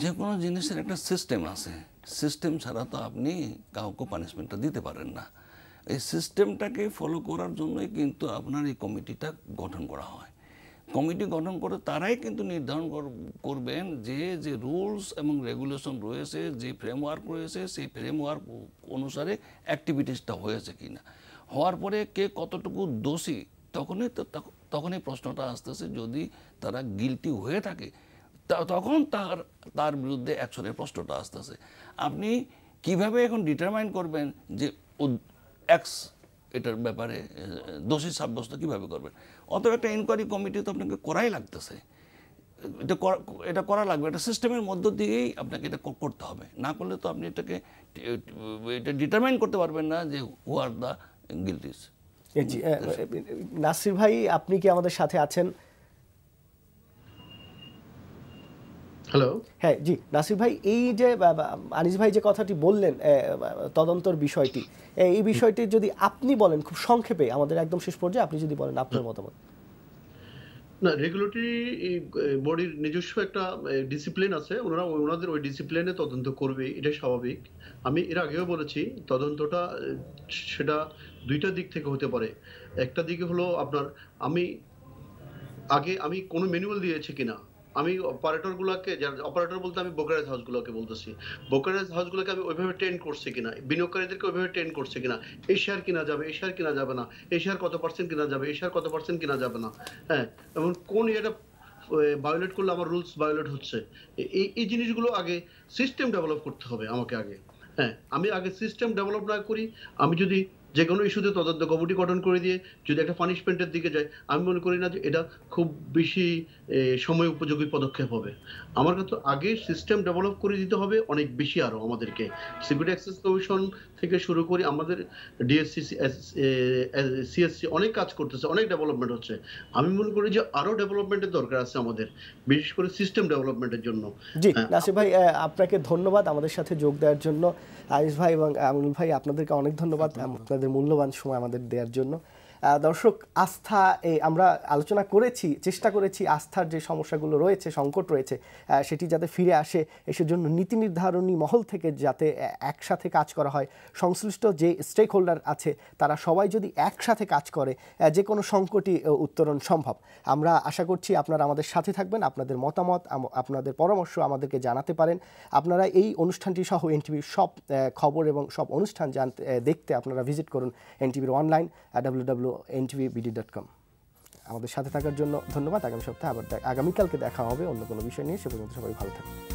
যে কোনো জিনিসের একটা সিস্টেম আছে, সিস্টেম ছাড়া তো আপনি কাউকে পানিশমেন্টটা দিতে পারেন না। এই সিস্টেমটাকে ফলো করার জন্যই কিন্তু আপনার এই কমিটিটা গঠন করা হয়। কমিটি গঠন করে তারাই কিন্তু নির্ধারণ করবেন যে যে রুলস এবং রেগুলেশন রয়েছে, যে ফ্রেমওয়ার্ক রয়েছে, সেই ফ্রেমওয়ার্ক অনুসারে অ্যাক্টিভিটিসটা হয়েছে কিনা। হওয়ার পরে কে কতটুকু দোষী তখনই প্রশ্নটা আসতেছে, যদি তারা গিলটি হয়ে থাকে তখন তার বিরুদ্ধে অ্যাকশনের প্রশ্নটা আসতেছে। আপনি কিভাবে এখন ডিটারমাইন করবেন যে এক্স এটার ব্যাপারে দোষী সাব্যস্ত কিভাবে করবেন? অত একটা ইনকোয়ারি কমিটি তো আপনাকে করাই লাগতেছে, এটা করা লাগবে, এটা সিস্টেমের মধ্য দিয়েই আপনাকে এটা করতে হবে। না করলে তো আপনি এটা ডিটারমাইন করতে পারবেন না যে হু আর দ্য গিল্টিস। নাসির ভাই, আপনি কি আমাদের সাথে আছেন? হ্যালো। হ্যাঁ জি নাসির ভাই, এই যে আনিস ভাই যে কথাটি বললেন তদন্তর বিষয়টি, এই বিষয়টি যদি আপনি বলেন খুব সংক্ষেপে, আমাদের একদম শেষ পর্যায়ে আপনি যদি বলেন আপনার মতামত। না, রেগুলেটরি বডির নিজস্ব একটা ডিসিপ্লিন আছে, ওনাদের ওই ডিসিপ্লিনে তদন্ত করবে, এটা স্বাভাবিক। আমি এর আগেও বলেছি তদন্তটা সেটা দুইটা দিক থেকে হতে পারে। একটা দিকে হলো আপনার আমি কোনো ম্যানুয়াল দিয়েছি কিনা, আমি অপারেটর বলতে আমি ব্রোকারেজ হাউসগুলোকে বলতেছি, ব্রোকারেজ হাউসগুলোকে আমি ওইভাবে ট্রেন করছি কিনা, বিনিয়োগকারীদেরকে ওইভাবে ট্রেন করছে কিনা, এই শেয়ার কিনা যাবে, এই শেয়ার কিনা যাবে না, এই শেয়ার কত পার্সেন্ট কিনা যাবে, এই শেয়ার কত পার্সেন্ট কিনা যাবে না, হ্যাঁ, এবং কোন এটা ভায়োলেট করলে আমার রুলস ভায়োলেট হচ্ছে, এই জিনিসগুলো আগে সিস্টেম ডেভেলপ করতে হবে আমাকে আগে। হ্যাঁ, আমি আগে সিস্টেম ডেভেলপ না করি, আমি যদি যে কোনো ইস্যুতে তদন্ত কমিটি গঠন করে দিয়ে যদি একটা পানিশমেন্টের দিকে যায়, আমি মনে করি না যে এটা খুব বেশি সময় উপযোগী পদক্ষেপ হবে। আমার কাছে আগে সিস্টেম ডেভেলপ করে দিতে হবে অনেক বেশি, আরো আমাদেরকে সিকিউরিটি অ্যাক্সেস কমিশন থেকে শুরু করে আমাদের ডিএসসি, সিএসসি অনেক কাজ করতেছে, অনেক ডেভেলপমেন্ট হচ্ছে। আমি মনে করি যে আরো ডেভেলপমেন্টের দরকার আছে আমাদের, বিশেষ করে সিস্টেম ডেভেলপমেন্টের জন্য। জি নাসির ভাই, আপনাকে ধন্যবাদ আমাদের সাথে যোগ দেওয়ার জন্য। আনিস ভাই এবং আমিনুল ভাই, আপনাদেরকে অনেক ধন্যবাদ আপনাদের মূল্যবান সময় আমাদের দেওয়ার জন্য। দর্শক, আস্থা আমরা আলোচনা করেছি, চেষ্টা করেছি আস্থার যে সমস্যাগুলো রয়েছে, সংকট রয়েছে, সেটি যাতে ফিরে আসে, সেজন্য নীতি নির্ধারণী মহল থেকে যাতে একসাথে কাজ করা হয়, সংশ্লিষ্ট যে স্টেক হোল্ডার আছে তারা সবাই যদি একসাথে কাজ করে যে কোনো সংকটই উত্তরণ সম্ভব। আমরা আশা করছি আপনারা আমাদের সাথে থাকবেন, আপনাদের মতামত, আপনাদের পরামর্শ আমাদেরকে জানাতে পারেন। আপনারা এই অনুষ্ঠানটি সহ এনটিভির সব খবর এবং সব অনুষ্ঠান দেখতে আপনারা ভিজিট করুন এনটিভির অনলাইন www.ntvbd.com। আমাদের সাথে থাকার জন্য ধন্যবাদ। আগামী সপ্তাহে আগামীকালকে দেখা হবে অন্য কোনো বিষয় নিয়ে। সে পর্যন্ত সবাই ভালো থাকুন।